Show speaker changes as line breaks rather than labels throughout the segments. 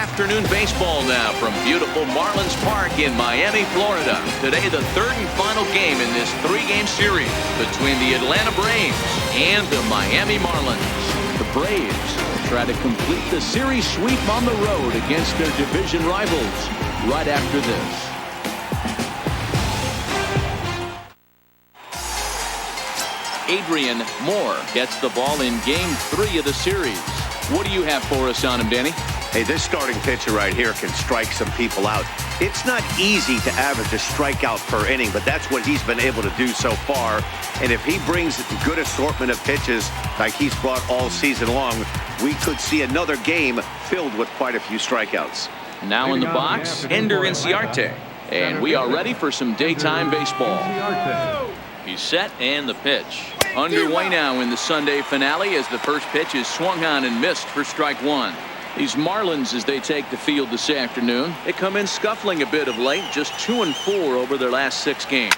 afternoon baseball now from beautiful Marlins Park in Miami, Florida. Today, the third and final game in this three-game series between the Atlanta Braves and the Miami Marlins. The Braves try to complete the series sweep on the road against their division rivals right after this. Adrian Moore gets the ball in Game 3 of the series. What do you have for us on him, Danny?
Hey, this starting pitcher right here can strike some people out. It's not easy to average a strikeout per inning, but that's what he's been able to do so far. And if he brings a good assortment of pitches like he's brought all season long, we could see another game filled with quite a few strikeouts.
Now in the box, Ender Inciarte. And we are ready for some daytime baseball. He's set and the pitch. Underway now in the Sunday finale as the first pitch is swung on and missed for strike one. These Marlins, as they take the field this afternoon, they come in scuffling a bit of late, just 2-4 over their last 6 games.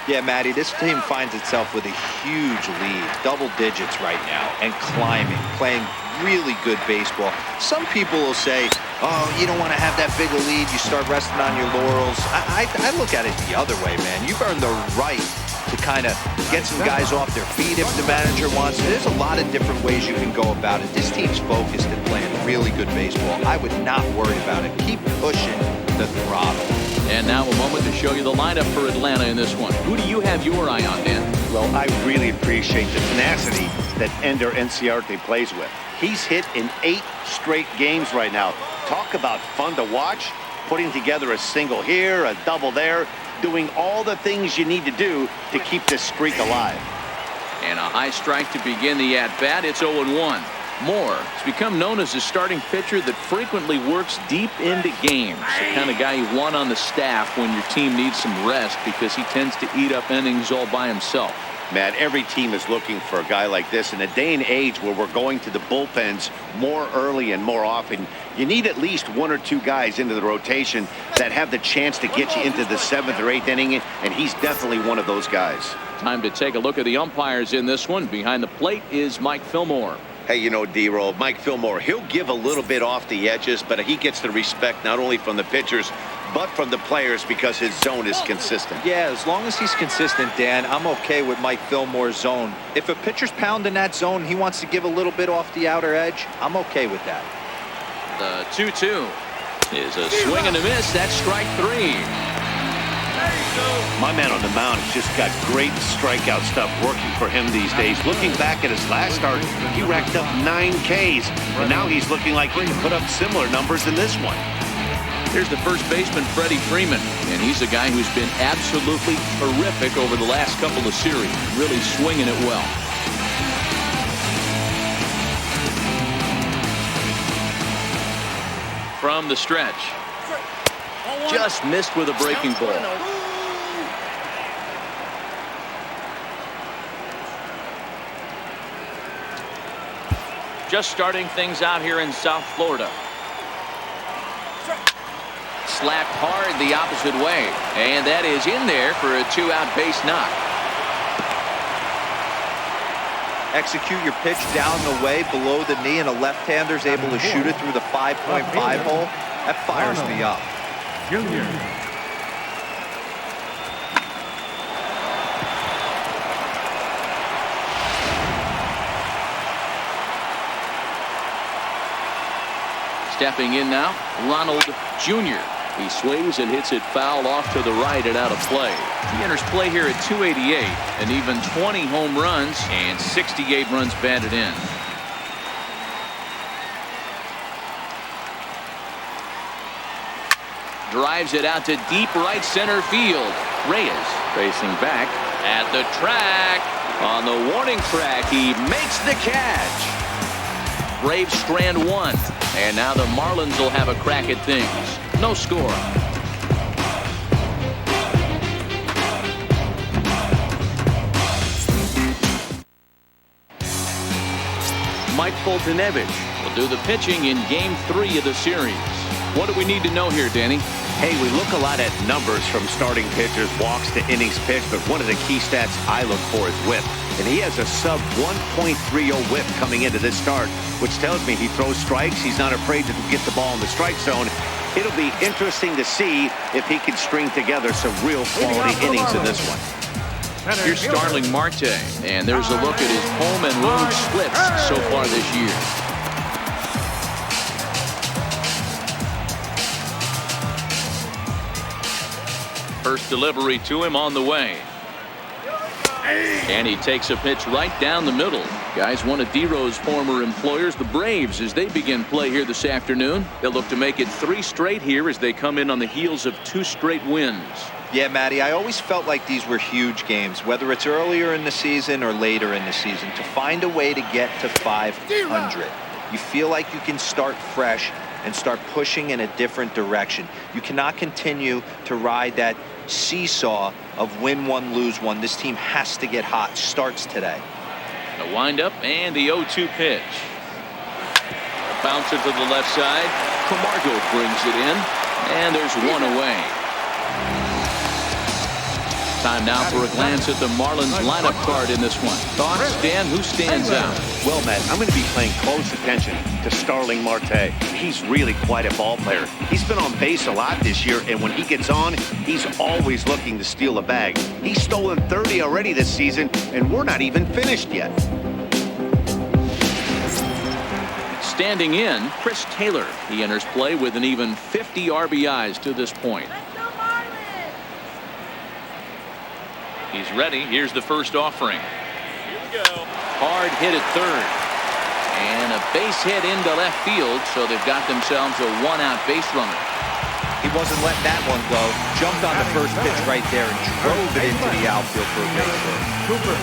Yeah, Matty, this team finds itself with a huge lead, double digits right now, and climbing, playing really good baseball. Some people will say, oh, you don't want to have that big a lead, you start resting on your laurels. I look at it the other way, man. You've earned the right to kind of get some guys off their feet if the manager wants. There's a lot of different ways you can go about it. This team's focused and playing really good baseball. I would not worry about it. Keep pushing the throttle.
And now a moment to show you the lineup for Atlanta in this one. Who do you have your eye on, Dan?
Well, I really appreciate the tenacity that Ender Inciarte plays with. He's hit in 8 straight games right now. Talk about fun to watch. Putting together a single here, a double there, doing all the things you need to do to keep this streak alive.
And a high strike to begin the at-bat. It's 0-1. Moore has become known as a starting pitcher that frequently works deep into games. The kind of guy you want on the staff when your team needs some rest because he tends to eat up innings all by himself.
Matt, every team is looking for a guy like this. In a day and age where we're going to the bullpens more early and more often, you need at least 1 or 2 guys into the rotation that have the chance to get you into the 7th or 8th inning, and he's definitely one of those guys.
Time to take a look at the umpires in this one. Behind the plate is Mike Fillmore.
Hey, you know, D-Roll, Mike Fillmore, he'll give a little bit off the edges, but he gets the respect not only from the pitchers, but from the players because his zone is consistent.
Yeah, as long as he's consistent, Dan, I'm okay with Mike Fillmore's zone. If a pitcher's pounding that zone, he wants to give a little bit off the outer edge, I'm okay with that.
The 2-2 is a swing and a miss. That's strike 3.
My man on the mound has just got great strikeout stuff working for him these days. Looking back at his last start, he racked up 9 Ks, and now he's looking like he can put up similar numbers in this one.
Here's the first baseman, Freddie Freeman, and he's a guy who's been absolutely terrific over the last couple of series, really swinging it well. From the stretch, just missed with a breaking ball. Just starting things out here in South Florida. Slapped hard the opposite way, and that is in there for a 2-out base knock.
Execute your pitch down the way below the knee, and a left-hander's able to shoot it through the 5.5 hole. That fires me up.
Junior.
Stepping in now, Ronald Jr. He swings and hits it foul off to the right and out of play. He enters play here at 288, and even 20 home runs and 68 runs batted in. Drives it out to deep right center field. Reyes facing back at the track. On the warning track, he makes the catch. Braves strand 1, and now the Marlins will have a crack at things. No score. Mike Foltynewicz will do the pitching in Game 3 of the series. What do we need to know here, Danny?
Hey, we look a lot at numbers from starting pitchers, walks to innings pitched, but one of the key stats I look for is whip. And he has a sub 1.30 whip coming into this start, which tells me he throws strikes. He's not afraid to get the ball in the strike zone. It'll be interesting to see if he can string together some real quality innings in this one.
Here's Starling Marte, and there's a look at his home and road splits so far this year. First delivery to him on the way. And he takes a pitch right down the middle. Guys, one of D-Rose former employers, the Braves, as they begin play here this afternoon. They'll look to make it 3 straight here as they come in on the heels of 2 straight wins.
Yeah, Matty, I always felt like these were huge games, whether it's earlier in the season or later in the season, to find a way to get to 500. You feel like you can start fresh and start pushing in a different direction. You cannot continue to ride that seesaw of win one, lose one. This team has to get hot. Starts today.
The windup and the 0-2 pitch. A bouncer to the left side. Camargo brings it in, and there's one away. Time now for a glance at the Marlins lineup card in this one. Thoughts, Dan? Who stands out?
Well, Matt, I'm going to be paying close attention to Starling Marte. He's really quite a ball player. He's been on base a lot this year, and when he gets on, he's always looking to steal a bag. He's stolen 30 already this season, and we're not even finished yet.
Standing in, Chris Taylor. He enters play with an even 50 RBIs to this point. He's ready. Here's the first offering. Here we go. Hard hit at third. And a base hit into left field, so they've got themselves a 1-out base runner.
He wasn't letting that one go. Jumped on the first pitch right there and drove it into the outfield for a base hit. Cooper.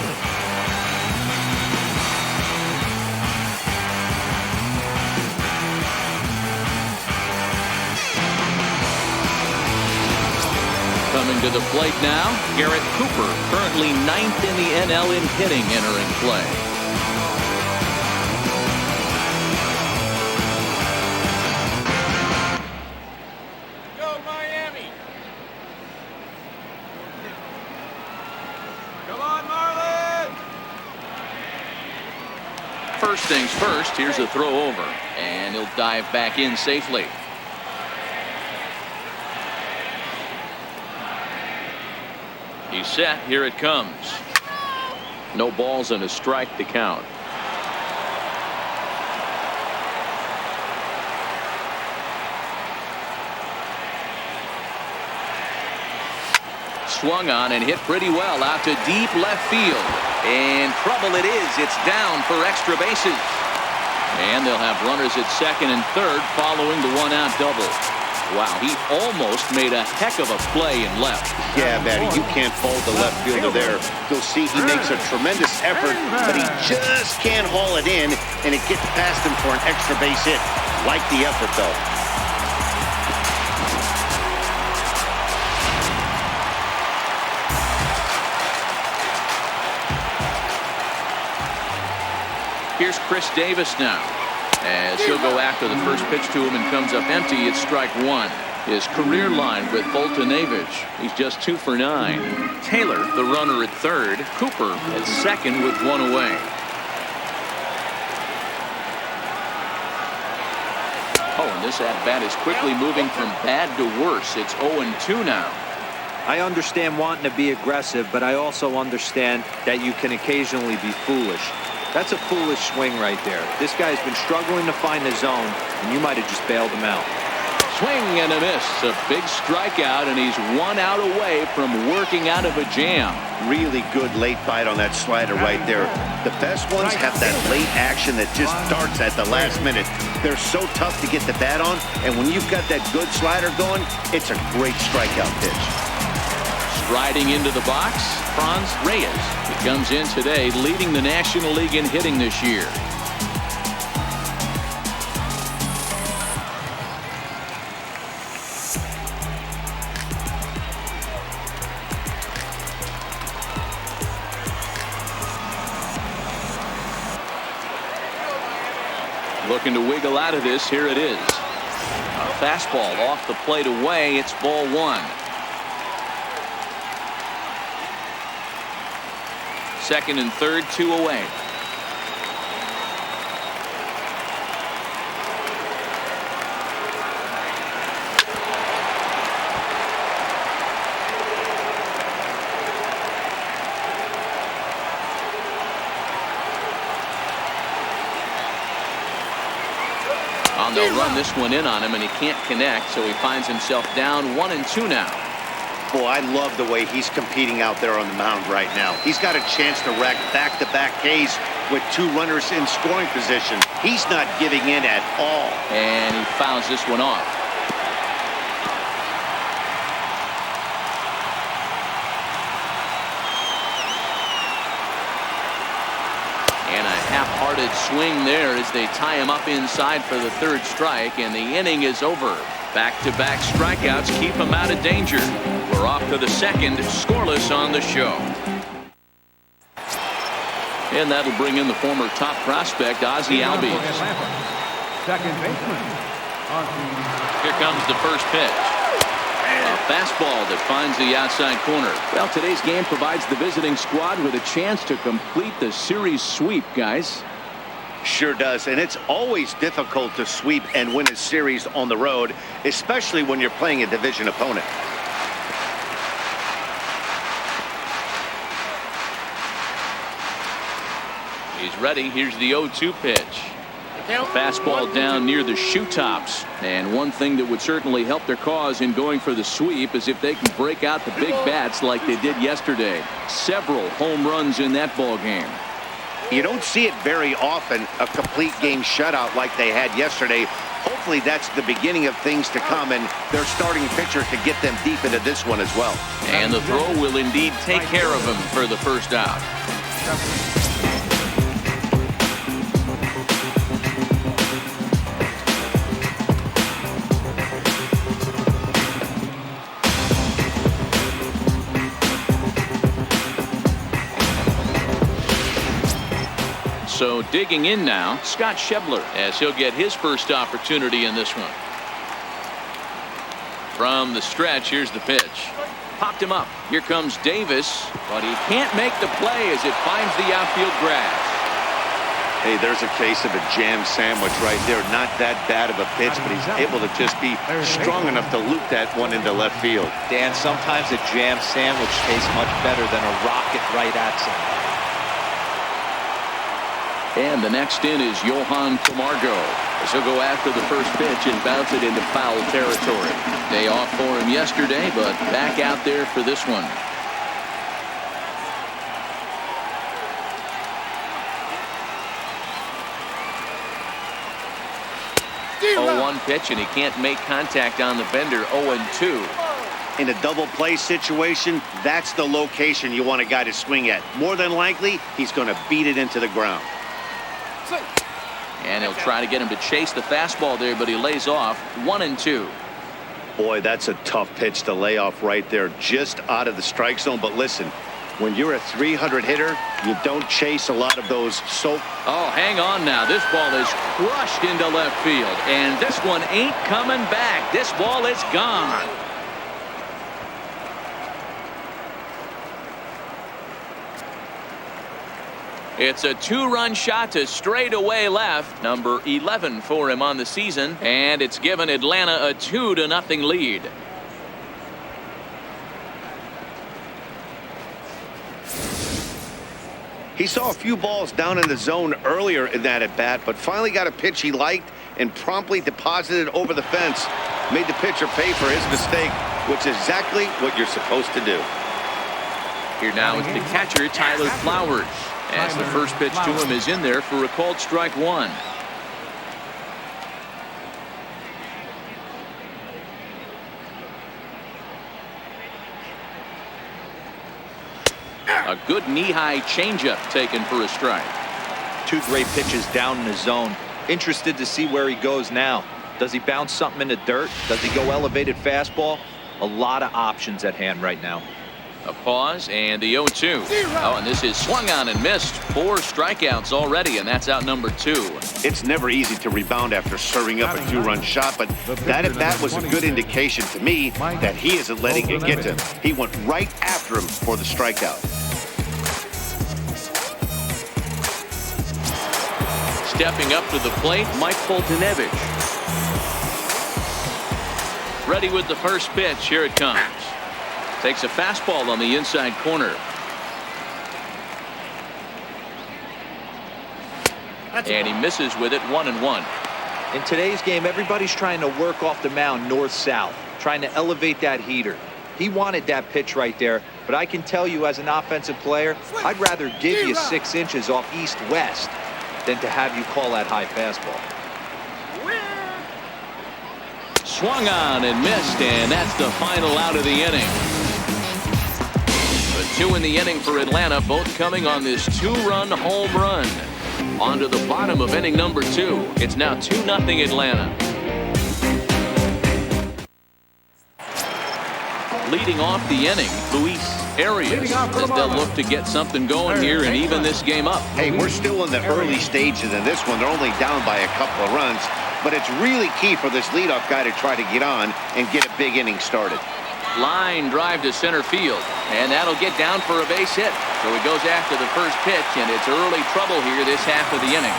Coming to the plate now, Garrett Cooper, currently 9th in the NL in hitting, entering play.
Go Miami! Come on, Marlins!
First things first, here's a throw over, and he'll dive back in safely. He's set. Here it comes. No balls and a strike to count. Swung on and hit pretty well out to deep left field. And trouble it is. It's down for extra bases. And they'll have runners at second and third following the 1-out double. Wow, he almost made a heck of a play in left.
Yeah, Matty, you can't fault the left fielder there. You'll see he makes a tremendous effort, but he just can't haul it in, and it gets past him for an extra base hit. Like the effort, though.
Here's Chris Davis now. As he'll go after the first pitch to him and comes up empty, it's strike 1. His career line with Foltynewicz. He's just 2 for 9. Taylor, the runner at third. Cooper at second with 1 away. Oh, and this at-bat is quickly moving from bad to worse. It's 0-2 now.
I understand wanting to be aggressive, but I also understand that you can occasionally be foolish. That's a foolish swing right there. This guy's been struggling to find the zone, and you might have just bailed him out.
Swing and a miss. A big strikeout, and he's 1 out away from working out of a jam.
Really good late bite on that slider right there. The best ones have that late action that just darts at the last minute. They're so tough to get the bat on, and when you've got that good slider going, it's a great strikeout pitch.
Striding into the box, Franz Reyes. He comes in today leading the National League in hitting this year. Looking to wiggle out of this. Here it is. A fastball off the plate away. It's ball one. Second and third, 2 away. They'll run this one in on him, and he can't connect, so he finds himself down 1-2 now.
Boy, I love the way he's competing out there on the mound right now. He's got a chance to rack back-to-back Ks with 2 runners in scoring position. He's not giving in at all.
And he fouls this one off. And a half-hearted swing there as they tie him up inside for the 3rd strike, and the inning is over. Back-to-back strikeouts keep him out of danger. We're off to the 2nd, scoreless on the show. And that'll bring in the former top prospect, Ozzie Albies.
Second baseman.
Here comes the first pitch. A fastball that finds the outside corner.
Well, today's game provides the visiting squad with a chance to complete the series sweep, guys.
Sure does, and it's always difficult to sweep and win a series on the road, especially when you're playing a division opponent.
He's ready. Here's the 0-2 pitch. Fastball down near the shoe tops. And one thing that would certainly help their cause in going for the sweep is if they can break out the big bats like they did yesterday. Several home runs in that ball game.
You don't see it very often, a complete game shutout like they had yesterday. Hopefully that's the beginning of things to come, and their starting pitcher to get them deep into this one as well.
And the throw will indeed take care of him for the first out. So digging in now, Scott Schebler, as he'll get his first opportunity in this one. From the stretch, here's the pitch. Popped him up. Here comes Davis, but he can't make the play as it finds the outfield grass.
Hey, there's a case of a jam sandwich right there. Not that bad of a pitch, but he's able to just be strong enough to loop that one into left field.
Dan, sometimes a jam sandwich tastes much better than a rocket right at center.
And the next in is Johan Camargo, as he'll go after the first pitch and bounce it into foul territory. Day off for him yesterday, but back out there for this one. 0-1 pitch, and he can't make contact on the bender. 0-2.
In a double play situation, that's the location you want a guy to swing at. More than likely, he's going to beat it into the ground.
And he'll try to get him to chase the fastball there, but he lays off. 1-2.
Boy, that's a tough pitch to lay off right there, just out of the strike zone. But listen, when you're a 300 hitter, you don't chase a lot of those.
Oh, hang on now. This ball is crushed into left field, and this one ain't coming back. This ball is gone. It's a 2-run shot to straightaway left, number 11 for him on the season, and it's given Atlanta a 2-0 lead.
He saw a few balls down in the zone earlier in that at bat, but finally got a pitch he liked and promptly deposited over the fence. Made the pitcher pay for his mistake, which is exactly what you're supposed to do.
Here now is the catcher, Tyler Flowers, as the first pitch to him is in there for a called strike one. A good knee-high changeup taken for a strike.
2 great pitches down in the zone. Interested to see where he goes now. Does he bounce something in the dirt? Does he go elevated fastball? A lot of options at hand right now.
A pause and the 0-2. Oh, and this is swung on and missed. 4 strikeouts already, and that's out number 2.
It's never easy to rebound after serving up a 2-run shot, but that at bat was a good indication to me that he isn't letting it get to him. He went right after him for the strikeout.
Stepping up to the plate, Mike Foltynewicz. Ready with the first pitch. Here it comes. Takes a fastball on the inside corner. And he misses with it. 1-1.
In today's game, everybody's trying to work off the mound north-south, trying to elevate that heater. He wanted that pitch right there, but I can tell you as an offensive player, I'd rather give you 6 inches off east-west than to have you call that high fastball.
Swung on and missed, and that's the final out of the inning. The 2 in the inning for Atlanta, both coming on this 2-run home run. On to the bottom of inning number 2. It's now 2-0 Atlanta. Leading off the inning, Luis Arias, as they'll look to get something going here and even this game up.
Hey, we're still in the early stages in this one. They're only down by a couple of runs, but it's really key for this leadoff guy to try to get on and get a big inning started.
Line drive to center field, and that'll get down for a base hit. So he goes after the first pitch, and it's early trouble here this half of the inning.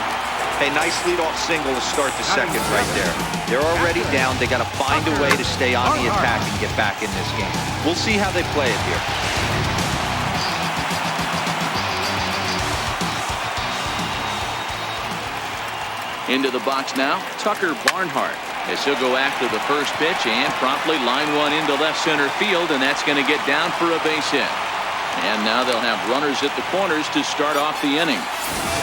Hey, nice leadoff single to start the second right there. They're already down. They got to find a way to stay on the attack and get back in this game. We'll see how they play it here.
Into the box now, Tucker Barnhart, as he'll go after the first pitch and promptly line one into left center field, and that's going to get down for a base hit. And now they'll have runners at the corners to start off the inning.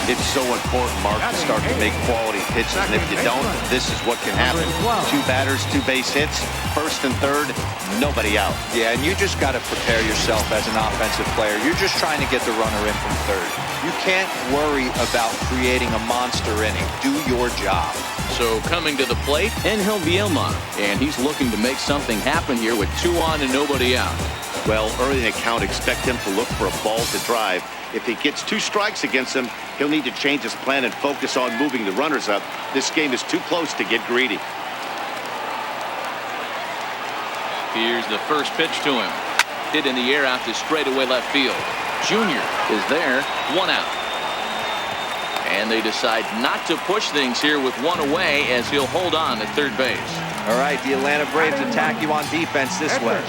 It's so important, Mark, to start to make quality pitches, and if you don't, this is what can happen. 2 batters, 2 base hits, first and third, nobody out.
Yeah, and you just got to prepare yourself as an offensive player. You're just trying to get the runner in from third. You can't worry about creating a monster inning. Do your job.
So coming to the plate, Angel Vielma, and he's looking to make something happen here with 2 on and nobody out.
Well, early in the count, expect him to look for a ball to drive. If he gets 2 strikes against him, he'll need to change his plan and focus on moving the runners up. This game is too close to get greedy.
Here's the first pitch to him. Hit in the air out to straightaway left field. Junior is there, 1 out. And they decide not to push things here with 1 away as he'll hold on at third base.
All right, the Atlanta Braves attack you on defense this way.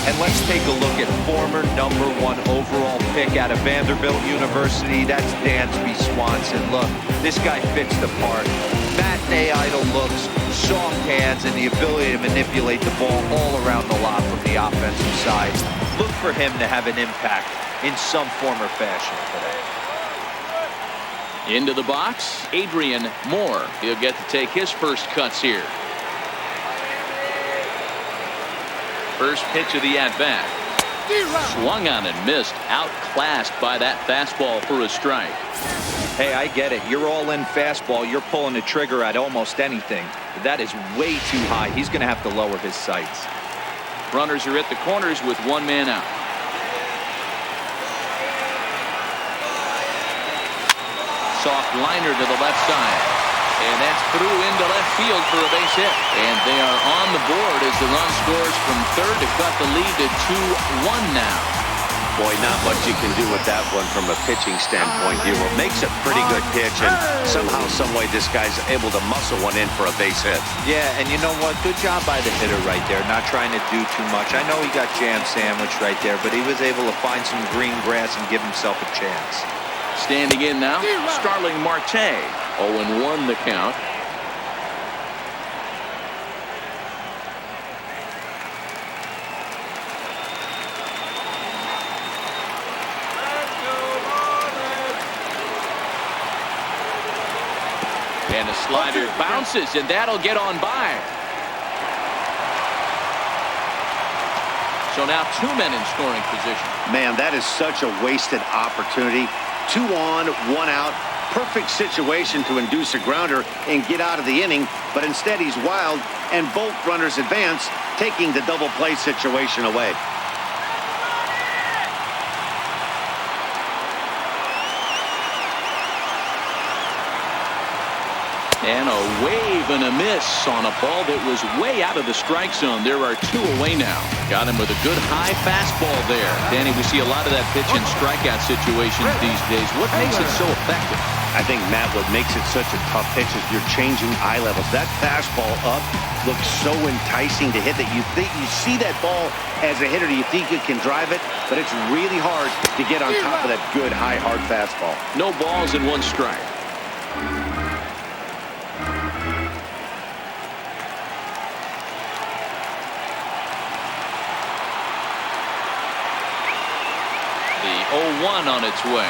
And let's take a look at former #1 overall pick out of Vanderbilt University. That's Dansby Swanson. Look, this guy fits the part. Matinee idol looks, soft hands, and the ability to manipulate the ball all around the lot from the offensive side. Look for him to have an impact in some form or fashion today.
Into the box, Adrian Moore. He'll get to take his first cuts here. First pitch of the at-bat. Swung on and missed. Outclassed by that fastball for a strike.
Hey, I get it. You're all in fastball. You're pulling the trigger at almost anything. That is way too high. He's going to have to lower his sights.
Runners are at the corners with 1 man out. Soft liner to the left side. And that's through into left field for a base hit. And they are on the board as the run scores from third to cut the lead to 2-1 now.
Boy, not much you can do with that one from a pitching standpoint. He makes a pretty good pitch, and somehow, some way, this guy's able to muscle one in for a base hit.
Yeah, and you know what? Good job by the hitter right there, not trying to do too much. I know he got jam sandwiched right there, but he was able to find some green grass and give himself a chance.
Standing in now, Starling Marte. 0-1 the count. And a slider bounces, and that'll get on by. So now 2 men in scoring position.
Man, that is such a wasted opportunity. 2 on, 1 out. Perfect situation to induce a grounder and get out of the inning, but instead he's wild, and both runners advance, taking the double play situation away.
And a wave and a miss on a ball that was way out of the strike zone. There are 2 away now. Got him with a good high fastball there. Danny, we see a lot of that pitch in strikeout situations these days. What makes it so effective?
I think, Matt, what makes it such a tough pitch is you're changing eye levels. That fastball up looks so enticing to hit that you see that ball as a hitter, you think you can drive it, but it's really hard to get on top of that good, high, hard fastball.
No balls and 1 strike. The 0-1 on its way.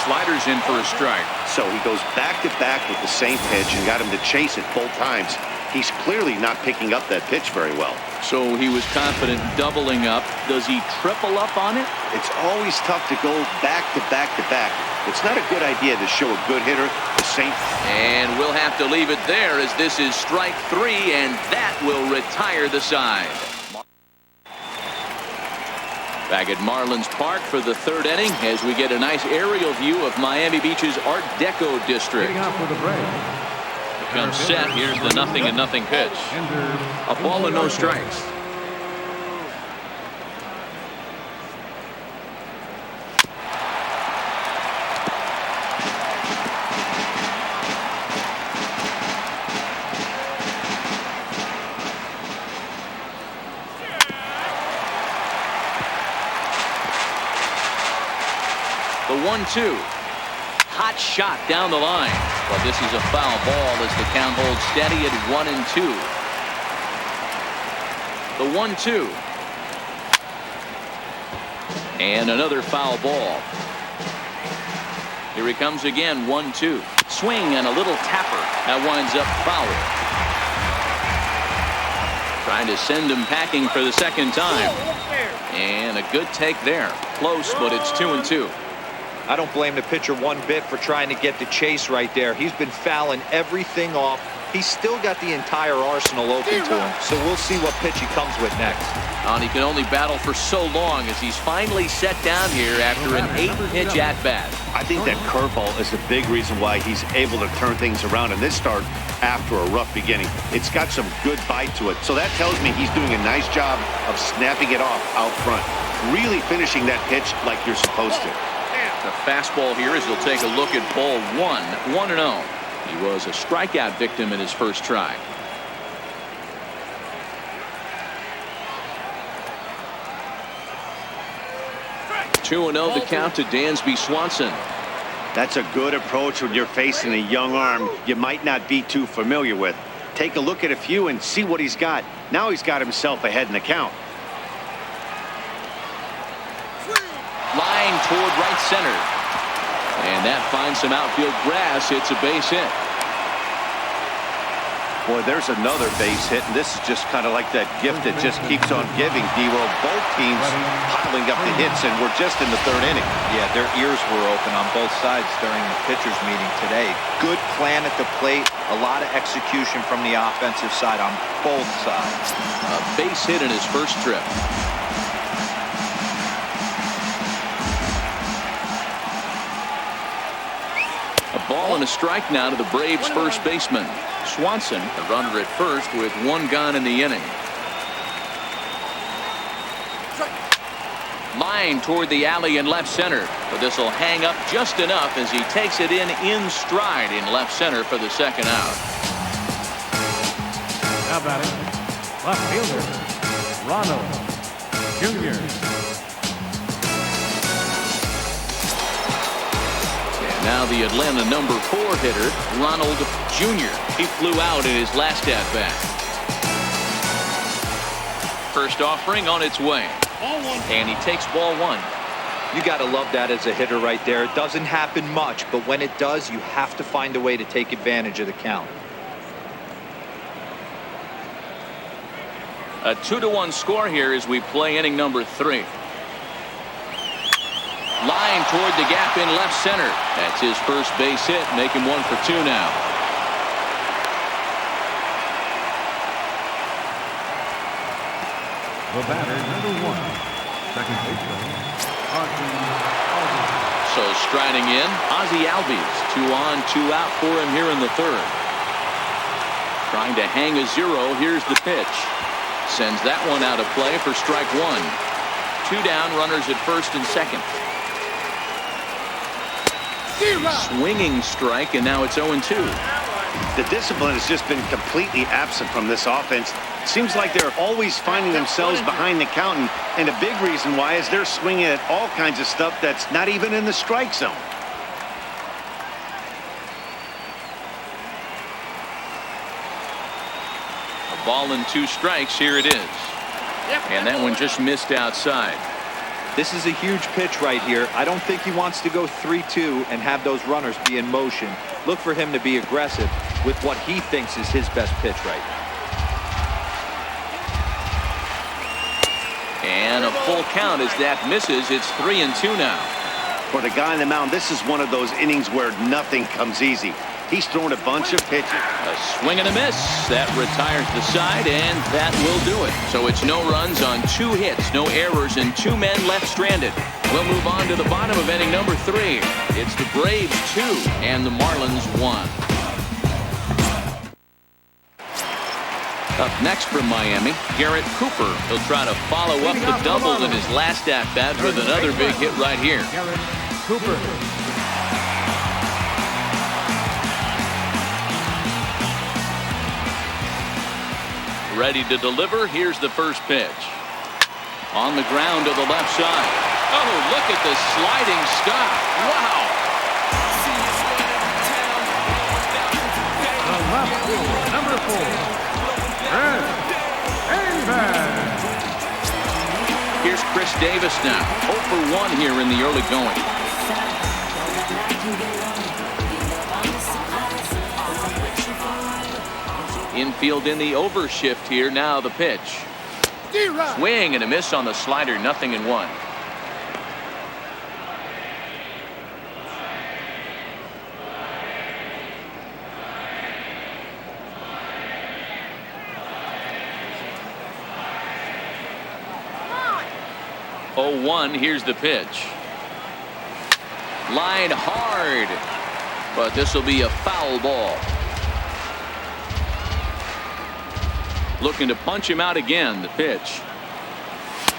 Sliders in for a strike.
So he goes back-to-back with the same pitch and got him to chase it both times. He's clearly not picking up that pitch very well.
So he was confident doubling up. Does he triple up on it?
It's always tough to go back-to-back-to-back. It's not a good idea to show a good hitter the same.
And we'll have to leave it there as this is strike 3, and that will retire the side. Back at Marlins Park for the 3rd inning as we get a nice aerial view of Miami Beach's Art Deco district.
Getting out for the break.
Comes set. Here's the 0-0 pitch. A ball and no strikes. The 1-2. Hot shot down the line. But this is a foul ball as the count holds steady at 1-2. The 1-2. And another foul ball. Here he comes again. 1-2. Swing and a little tapper. That winds up foul. Trying to send him packing for the 2nd time. And a good take there. Close, but it's 2-2.
I don't blame the pitcher one bit for trying to get the chase right there. He's been fouling everything off. He's still got the entire arsenal open to him, so we'll see what pitch he comes with next.
And he can only battle for so long as he's finally set down here after an 8-pitch at-bat.
I think that curveball is a big reason why he's able to turn things around in this start after a rough beginning. It's got some good bite to it, so that tells me he's doing a nice job of snapping it off out front, really finishing that pitch like you're supposed to.
The fastball here as he'll take a look at ball 1, 1-0. He was a strikeout victim in his first try. Two 2-0 the count to Dansby Swanson.
That's a good approach when you're facing a young arm you might not be too familiar with. Take a look at a few and see what he's got. Now he's got himself ahead in the count.
Line toward right center. And that finds some outfield grass. It's a base hit.
Boy, there's another base hit, and this is just kind of like that gift that just keeps on giving, D-World. Both teams piling up the hits, and we're just in the 3rd inning.
Yeah, their ears were open on both sides during the pitchers meeting today. Good plan at the plate, a lot of execution from the offensive side on both sides.
A base hit in his first trip. A ball and a strike now to the Braves' first baseman. Swanson, the runner at first with 1 gone in the inning. Line toward the alley in left center, but this will hang up just enough as he takes it in stride in left center for the 2nd out.
Now batting, left fielder, Ronald Jr.
Now the Atlanta number 4 hitter, Ronald Jr. He flew out in his last at-bat. First offering on its way. And he takes ball 1.
You got to love that as a hitter right there. It doesn't happen much, but when it does, you have to find a way to take advantage of the count.
A 2-1 score here as we play inning number 3. Line toward the gap in left center. That's his first base hit, making 1 for 2 now.
The batter, number 1, second baseman, Ozzie Albies.
So striding in, Ozzie Albies. 2 on, 2 out for him here in the 3rd. Trying to hang a 0. Here's the pitch. Sends that one out of play for strike 1. 2 down, runners at first and second. Swinging strike, and now it's 0-2.
The discipline has just been completely absent from this offense. Seems like they're always finding themselves behind the count, and a big reason why is they're swinging at all kinds of stuff that's not even in the strike zone.
A ball and 2 strikes. Here it is. And that one just missed outside.
This is a huge pitch right here. I don't think he wants to go 3-2 and have those runners be in motion. Look for him to be aggressive with what he thinks is his best pitch right now.
And a full count as that misses. It's 3-2 now.
For the guy on the mound, this is one of those innings where nothing comes easy. He's thrown a bunch of pitches.
A swing and a miss. That retires the side, and that will do it. So it's no runs on 2 hits, no errors, and 2 men left stranded. We'll move on to the bottom of inning number 3. It's the Braves 2 and the Marlins 1. Up next from Miami, Garrett Cooper. He'll try to follow up the double in his last at-bat with another big hit right here.
Garrett Cooper.
Ready to deliver. Here's the first pitch. On the ground to the left side. Oh, look at the sliding stop. Wow.
The left fielder, number 4, Chris Davis.
Here's Chris Davis now. 0 for 1 here in the early going. Infield in the overshift here. Now the pitch. Swing and a miss on the slider. 0-1. Oh, 1. Here's the pitch. Line hard, but this will be a foul ball. Looking to punch him out again. The pitch.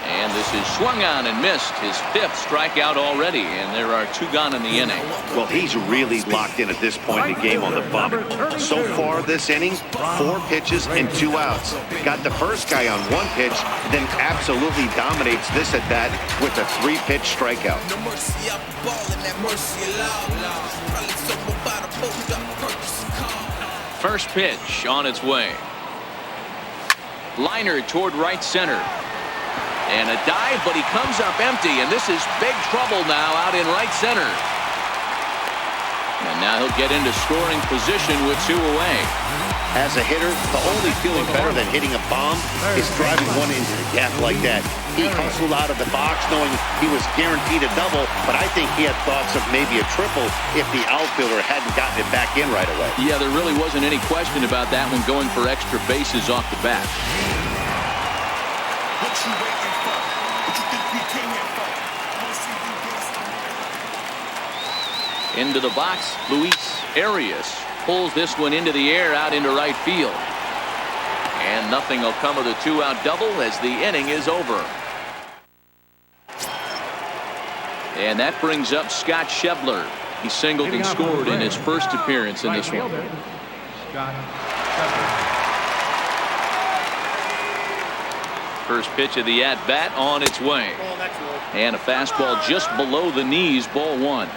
And this is swung on and missed. His 5th strikeout already, and there are 2 gone in the inning.
Well, he's really locked in at this point in the game on the bump. So far this inning, 4 pitches and 2 outs. Got the first guy on 1 pitch, then absolutely dominates this at bat with a 3-pitch strikeout.
First pitch on its way. Liner toward right center. And a dive, but he comes up empty, and this is big trouble now out in right center. And now he'll get into scoring position with 2 away.
As a hitter, the only feeling better than hitting a bomb is driving one into the gap like that. He hustled out of the box knowing he was guaranteed a double, but I think he had thoughts of maybe a triple if the outfielder hadn't gotten it back in right away.
Yeah, there really wasn't any question about that one, going for extra bases off the bat. Into the box, Luis Arias pulls this one into the air out into right field. And nothing will come of the 2-out double as the inning is over. And that brings up Scott Schebler. He singled and scored in his first appearance in this one.
Scott Schebler.
First pitch of the at-bat on its way. And a fastball just below the knees, ball 1.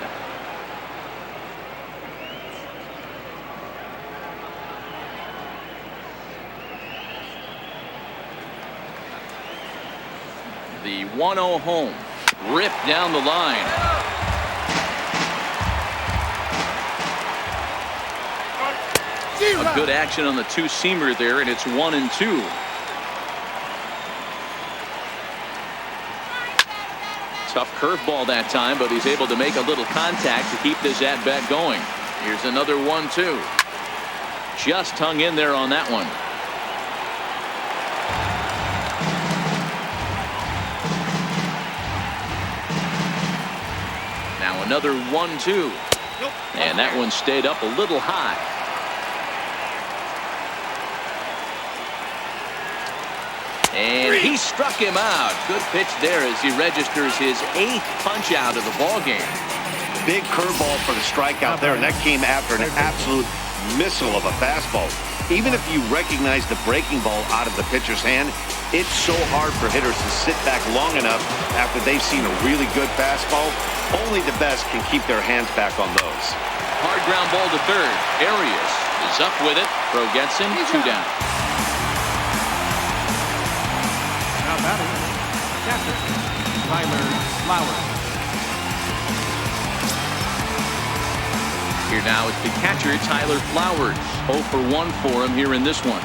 The 1-0 home. Ripped down the line. A good action on the 2-seamer there, and it's 1-2. Tough curveball that time, but he's able to make a little contact to keep this at-bat going. Here's another 1-2. Just hung in there on that one. Now another 1-2. And that one stayed up a little high. And he struck him out. Good pitch there as he registers his 8th punch out of the ball game.
Big curveball for the strikeout there, and that came after an absolute missile of a fastball. Even if you recognize the breaking ball out of the pitcher's hand, it's so hard for hitters to sit back long enough after they've seen a really good fastball. Only the best can keep their hands back on those.
Hard ground ball to third. Arias is up with it. Pro gets him. 2 down.
Now batting, catcher, Tyler Flowers.
Here now is the catcher, Tyler Flowers. 0 for 1 for him here in this one.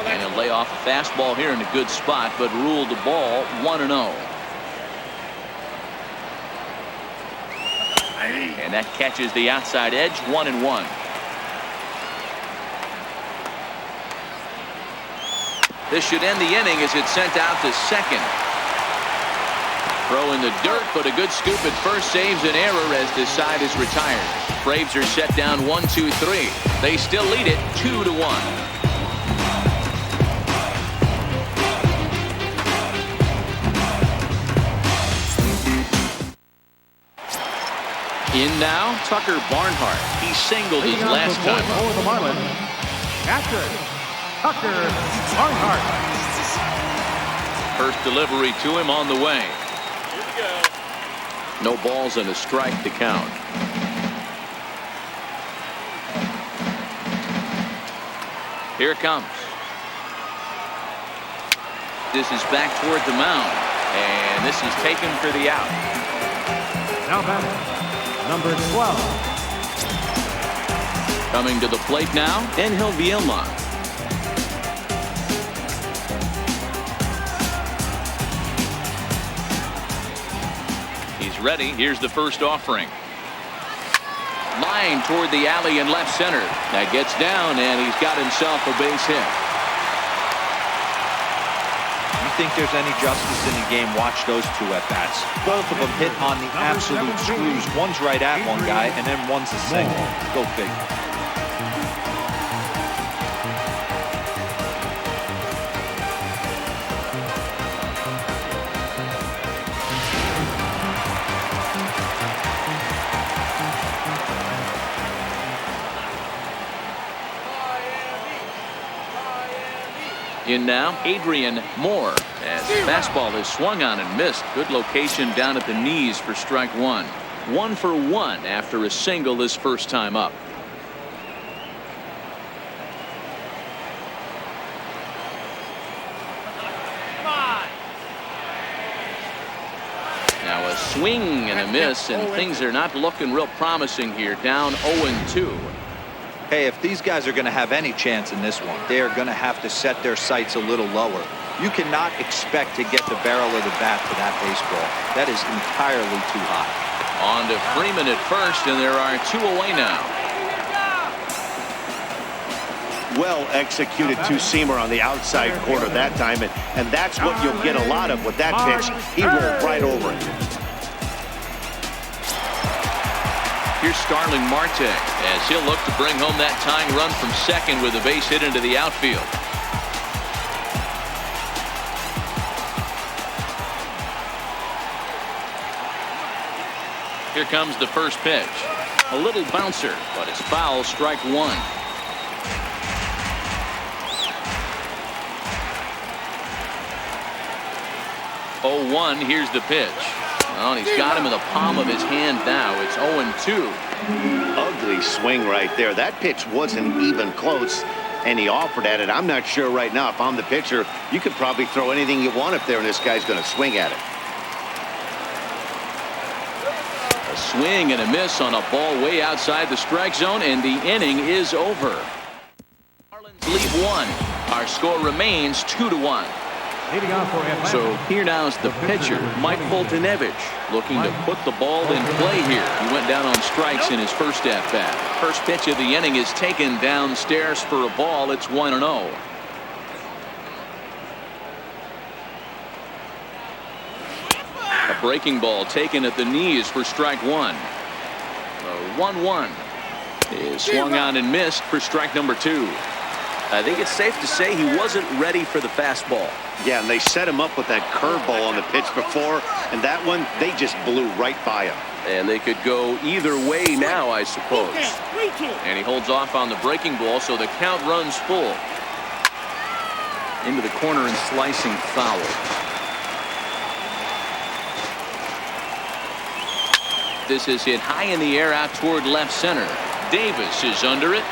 And he'll lay off a fastball here in a good spot, but ruled the ball 1-0. And that catches the outside edge, 1-1. This should end the inning as it's sent out to second. Throw in the dirt, but a good scoop at first saves an error as this side is retired. Braves are set down 1-2-3. They still lead it 2-1. In now, Tucker Barnhart. He singled his last time.
For the Marlins, catcher, Tucker Barnhart.
First delivery to him on the way. No balls and a strike to count. Here it comes. This is back toward the mound, and this is taken for the out.
Now batting, number 12.
Coming to the plate now, Angel Vielma. He's ready. Here's the first offering. Line toward the alley in left center. That gets down, and he's got himself a base hit.
You think there's any justice in the game, watch those 2 at-bats. Both of them hit on the absolute screws. One's right at one guy, and then one's a single. Go figure.
In now, Adrian Moore. As the fastball is swung on and missed. Good location down at the knees for strike 1. 1 for 1 after a single this first time up. Now a swing and a miss, and things are not looking real promising here. Down 0-2.
Hey, if these guys are going to have any chance in this one, they are going to have to set their sights a little lower. You cannot expect to get the barrel of the bat to that baseball. That is entirely too high.
On to Freeman at first, and there are 2 away now.
Well executed two-seamer on the outside corner that time, and that's what you'll get a lot of with that pitch. He rolled right over it.
Here's Starling Marte as he'll look to bring home that tying run from second with a base hit into the outfield. Here comes the first pitch. A little bouncer, but it's foul, strike 1. 0-1, here's the pitch. Oh, and he's got him in the palm of his hand now. It's 0-2.
Ugly swing right there. That pitch wasn't even close, and he offered at it. I'm not sure right now if I'm the pitcher, you could probably throw anything you want up there, and this guy's going to swing at it.
A swing and a miss on a ball way outside the strike zone, and the inning is over. Marlins lead 1. Our score remains 2-1.
Leading off for Atlanta.
So here now is the pitcher, Mike Foltynewicz, looking to put the ball in play here. He went down on strikes in his first at-bat. First pitch of the inning is taken downstairs for a ball. It's 1-0. A breaking ball taken at the knees for strike 1. The 1-1 is swung on and missed for strike number 2. I think it's safe to say he wasn't ready for the fastball.
Yeah, and they set him up with that curveball on the pitch before, and that one, they just blew right by him.
And they could go either way now, I suppose. And he holds off on the breaking ball, so the count runs full. Into the corner and slicing foul. This is hit high in the air out toward left center. Davis is under it.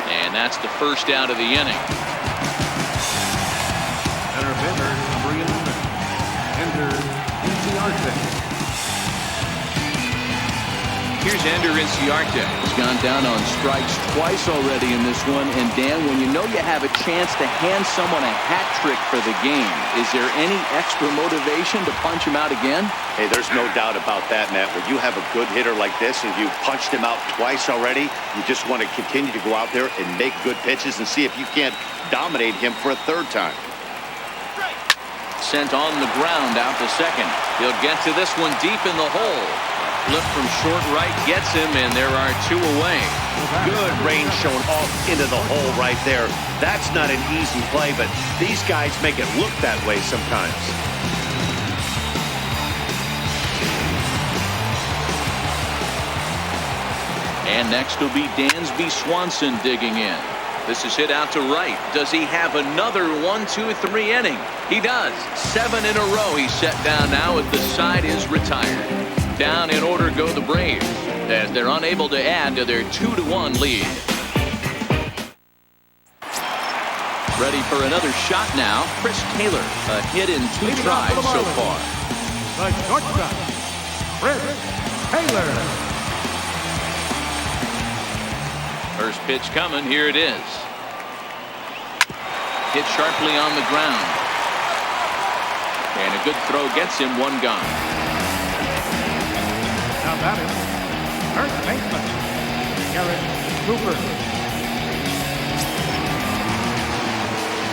And that's the first out of the inning.
Center fielder, number 11, Ender Inciarte.
Here's Ender Inciarte. He's gone down on strikes twice already in this one. And Dan, when you know you have a chance to hand someone a hat trick for the game, is there any extra motivation to punch him out again?
Hey, there's no doubt about that, Matt. When you have a good hitter like this and you punched him out twice already, you just want to continue to go out there and make good pitches and see if you can't dominate him for a third time.
Sent on the ground out to second. He'll get to this one deep in the hole. Flip from short right gets him, and there are two away.
Good range shown off into the hole right there. That's not an easy play, but these guys make it look that way sometimes.
And next will be Dansby Swanson digging in. This is hit out to right. Does he have another 1-2-3 inning? He does. 7 in a row he's set down now as the side is retired. Down in order go the Braves as they're unable to add to their 2-1 lead. Ready for another shot now. Chris Taylor, a hit in 2 tries so far.
The shortstop, Chris Taylor.
First pitch coming. Here it is. Hit sharply on the ground. And a good throw gets him. 1 gone.
Now batting, first baseman, Garrett Cooper.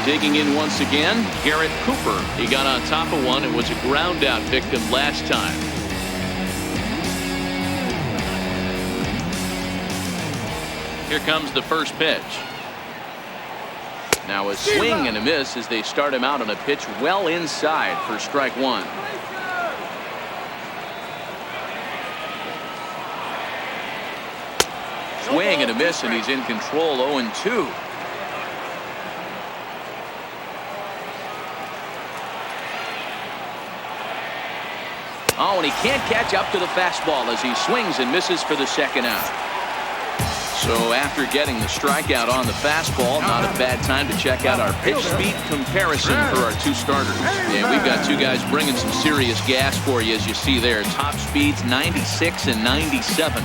Digging in once again, Garrett Cooper. He got on top of one and was a ground out victim last time. Here comes the first pitch. Now a swing and a miss as they start him out on a pitch well inside for strike 1. Swing and a miss, and he's in control. 0-2. Oh, and he can't catch up to the fastball as he swings and misses for the second out. So after getting the strikeout on the fastball, not a bad time to check out our pitch speed comparison for our 2 starters. And we've got 2 guys bringing some serious gas for you, as you see there. Top speeds 96 and 97.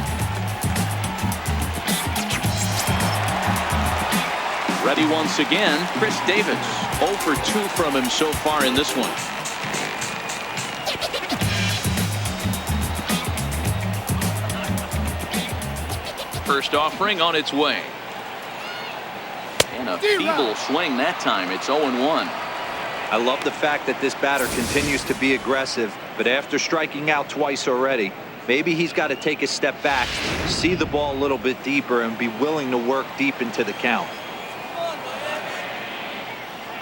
Ready once again, Chris Davis. 0 for 2 from him so far in this one. First offering on its way. And a feeble swing that time. It's 0-1.
I love the fact that this batter continues to be aggressive, but after striking out twice already, maybe he's got to take a step back, see the ball a little bit deeper, and be willing to work deep into the count.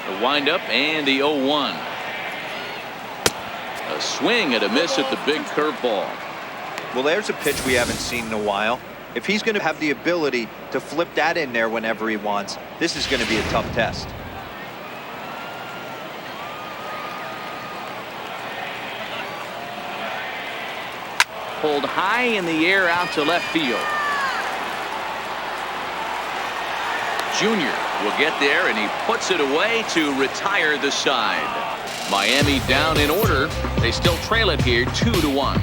The windup and the 0-1. A swing and a miss at the big curveball.
Well, there's a pitch we haven't seen in a while. If he's going to have the ability to flip that in there whenever he wants, this is going to be a tough test.
Pulled high in the air out to left field. Junior will get there, and he puts it away to retire the side. Miami down in order. They still trail it here 2-1.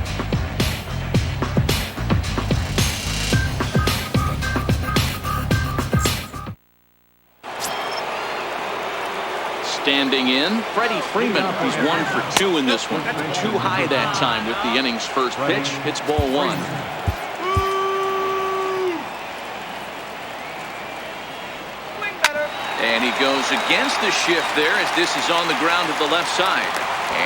Standing in, Freddie Freeman. He's 1 for 2 in this one. Too high that time with the inning's first pitch. It's ball 1. And he goes against the shift there as this is on the ground to the left side.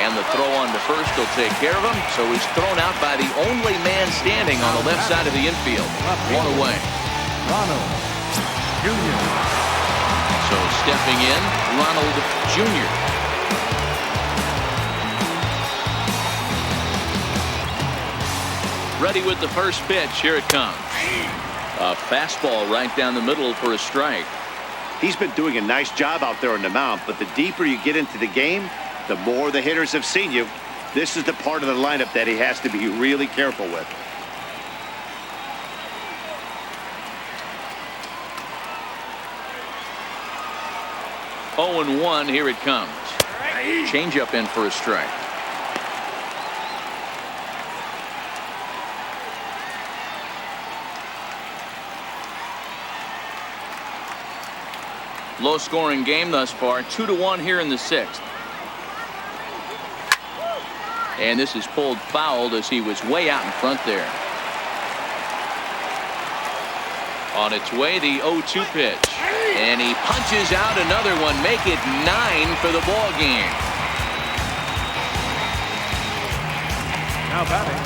And the throw on to first will take care of him. So he's thrown out by the only man standing on the left side of the infield. 1 away.
Ronald Jr.
So stepping in, Ronald Jr. Ready with the first pitch. Here it comes. A fastball right down the middle for a strike.
He's been doing a nice job out there on the mound, but the deeper you get into the game, the more the hitters have seen you. This is the part of the lineup that he has to be really careful with.
Oh and 1. Here it comes. Changeup in for a strike. Low scoring game thus far. 2-1 here in the 6th. And this is pulled fouled as he was way out in front there. On its way, the 0-2 pitch. And he punches out another one. Make it 9 for the ball game.
Now batting,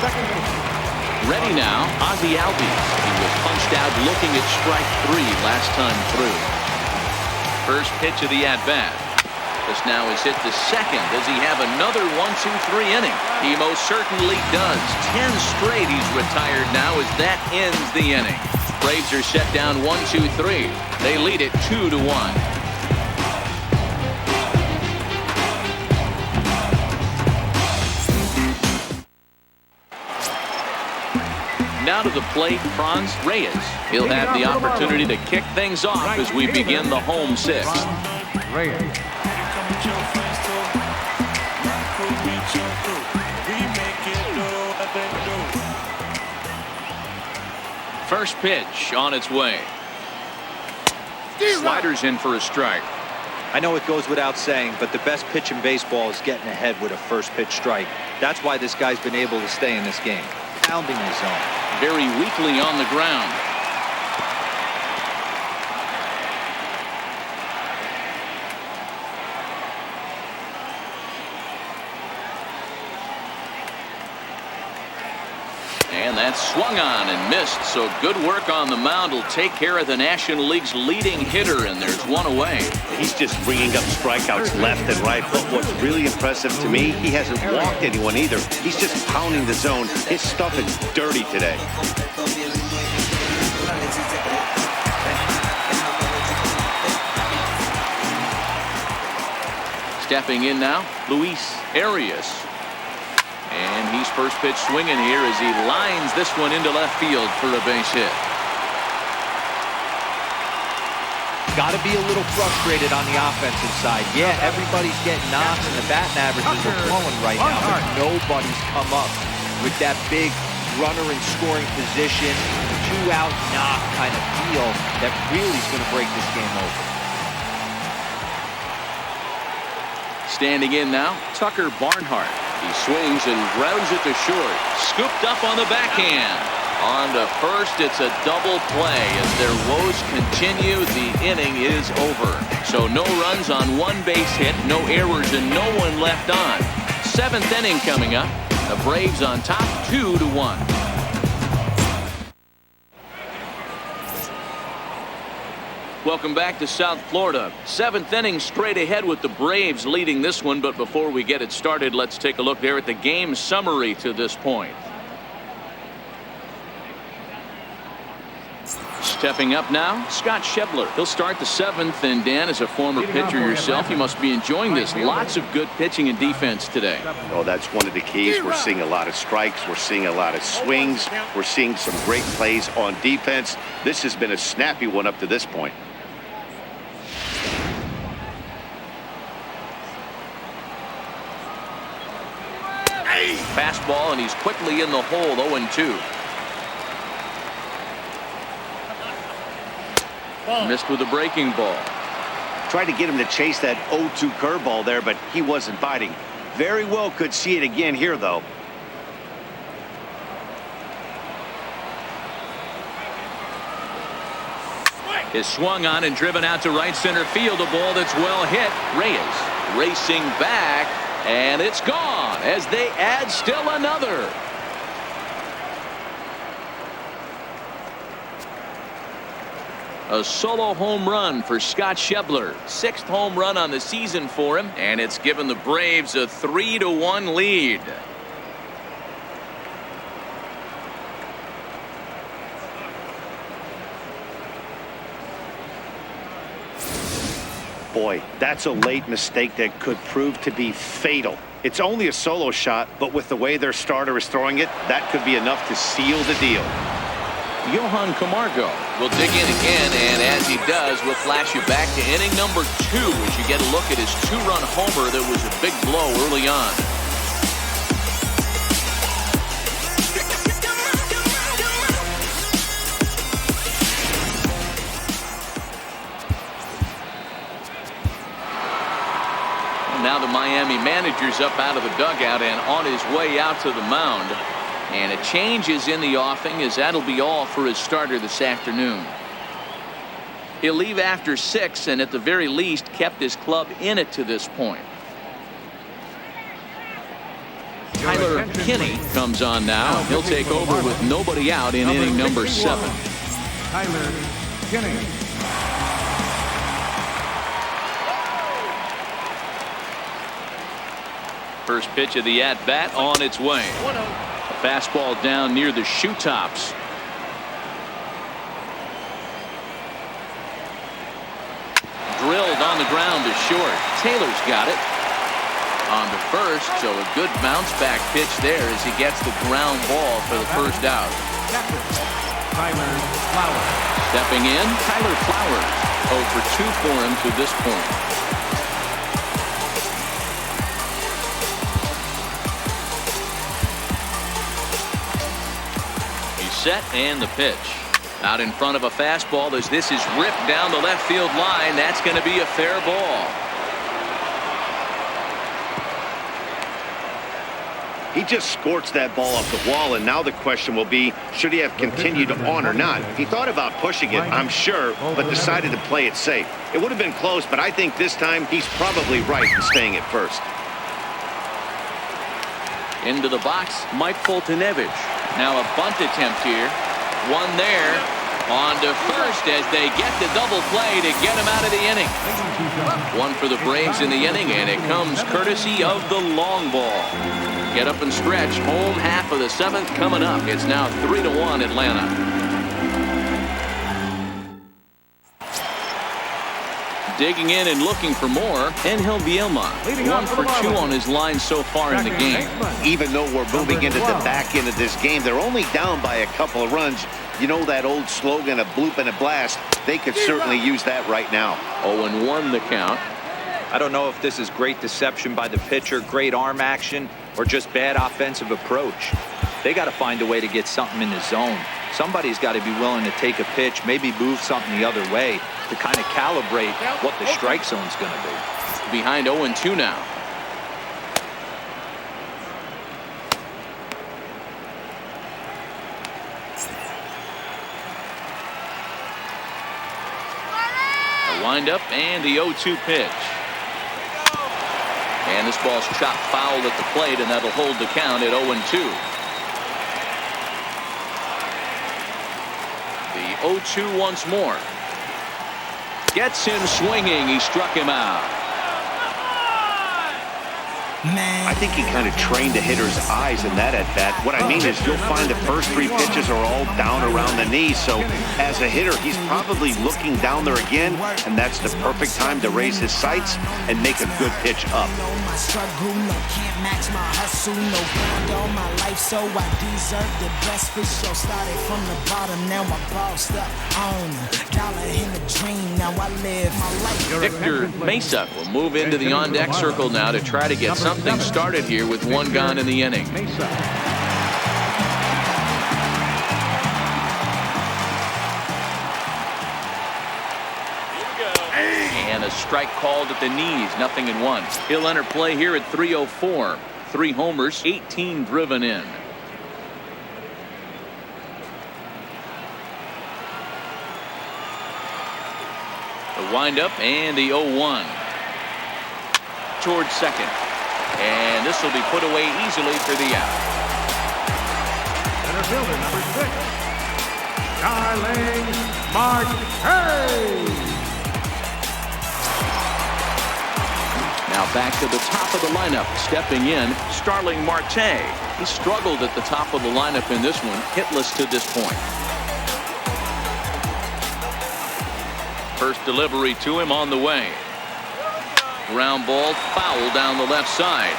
second baseman.
Ready now, Ozzie Albies. He was punched out looking at strike 3 last time through. First pitch of the at-bat. This now is hit the second. Does he have another 1-2-3 inning? He most certainly does. 10 straight he's retired now as that ends the inning. Braves are set down 1-2-3. They lead it 2-1. Now to the plate, Franz Reyes. He'll have the opportunity to kick things off as we begin the home 6th.
Reyes.
First pitch on its way. Sliders in for a strike.
I know it goes without saying, but the best pitch in baseball is getting ahead with a first pitch strike. That's why this guy's been able to stay in this game. Pounding his zone.
Very weakly on the ground. And that's swung on and missed. So good work on the mound will take care of the National League's leading hitter, and there's one away.
He's just bringing up strikeouts left and right. But what's really impressive to me, he hasn't walked anyone either. He's just pounding the zone. His stuff is dirty today.
Stepping in now, Luis Arias. And he's first pitch swinging here as he lines this one into left field for a base hit.
Got to be a little frustrated on the offensive side. Yeah, everybody's getting knocks and the batting averages are flowing right now, but nobody's come up with that big runner in scoring position, 2-out knock kind of deal that really is going to break this game over.
Standing in now, Tucker Barnhart. He swings and grounds it to short. Scooped up on the backhand. On to first, it's a double play. As their woes continue, the inning is over. So no runs on one base hit, no errors, and no one left on. 7th inning coming up. The Braves on top 2-1. Welcome back to South Florida. 7th inning straight ahead with the Braves leading this one. But before we get it started, let's take a look there at the game summary to this point. Stepping up now, Scott Schebler. He'll start the 7th. And Dan, as a former pitcher yourself, you must be enjoying this. Lots of good pitching and defense today.
Oh, that's one of the keys. We're seeing a lot of strikes. We're seeing a lot of swings. We're seeing some great plays on defense. This has been a snappy one up to this point.
Fastball, and he's quickly in the hole. 0-2. Missed with a breaking ball.
Tried to get him to chase that 0-2 curveball there, but he wasn't biting. Very well could see it again here, though.
Is swung on and driven out to right center field. A ball that's well hit. Reyes racing back, and it's gone as they add still another. A solo home run for Scott Schebler. 6th home run on the season for him, and it's given the Braves a 3-1 lead.
Boy, that's a late mistake that could prove to be fatal. It's only a solo shot, but with the way their starter is throwing it, that could be enough to seal the deal.
Johan Camargo will dig in again, and as he does, we'll flash you back to inning number 2 as you get a look at his 2-run homer that was a big blow early on. Now the Miami manager's up out of the dugout and on his way out to the mound. And a change is in the offing, as that'll be all for his starter this afternoon. He'll leave after 6 and at the very least kept his club in it to this point. Tyler Kinney comes on now. He'll take over with nobody out in inning number 7.
Tyler Kinney.
First pitch of the at-bat on its way. A fastball down near the shoe tops. Drilled on the ground to short. Taylor's got it. On to first, so a good bounce back pitch there as he gets the ground ball for the first out.
Tyler Flowers.
Stepping in, Tyler Flowers. 0 for 2 for him to this point. Set and the pitch. Out in front of a fastball as this is ripped down the left field line. That's going to be a fair ball.
He just scorched that ball off the wall, and now the question will be, should he have continued on or not? He thought about pushing it, I'm sure, but decided to play it safe. It would have been close, but I think this time he's probably right in staying at first.
Into the box, Mike Foltynewicz. Now a bunt attempt here. One there. On to first as they get the double play to get him out of the inning. One for the Braves in the inning, and it comes courtesy of the long ball. Get up and stretch. Home half of the 7th coming up. It's now 3-1 Atlanta. Digging in and looking for more, Angel Bielma. 1 for 2 on his line so far in the game.
Even though we're moving into the back end of this game, they're only down by a couple of runs. You know that old slogan, a bloop and a blast? They could certainly use that right now.
0-1 the count.
I don't know if this is great deception by the pitcher, great arm action, or just bad offensive approach. They got to find a way to get something in the zone. Somebody's got to be willing to take a pitch, maybe move something the other way to kind of calibrate what the strike zone's going to be.
Behind 0-2 now. A windup and the 0-2 pitch. And this ball's chopped foul at the plate, and that'll hold the count at 0-2. The 0-2 once more. Gets him swinging. He struck him out.
I think he kind of trained the hitter's eyes in that at-bat. What I mean is you'll find the first 3 pitches are all down around the knees. So as a hitter, he's probably looking down there again, and that's the perfect time to raise his sights and make a good pitch up.
Victor Mesa will move into the on-deck circle now to try to get something started here with 1 gone in the inning. And a strike called at the knees. 0-1. He'll enter play here at 3:04. 3 homers, 18 driven in. The windup and the 0-1. Towards second. And this will be put away easily for the out.
Center fielder number 6, Darling Marte.
Now back to the top of the lineup. Stepping in, Starling Marte. He struggled at the top of the lineup in this one, hitless to this point. First delivery to him on the way. Ground ball, foul down the left side.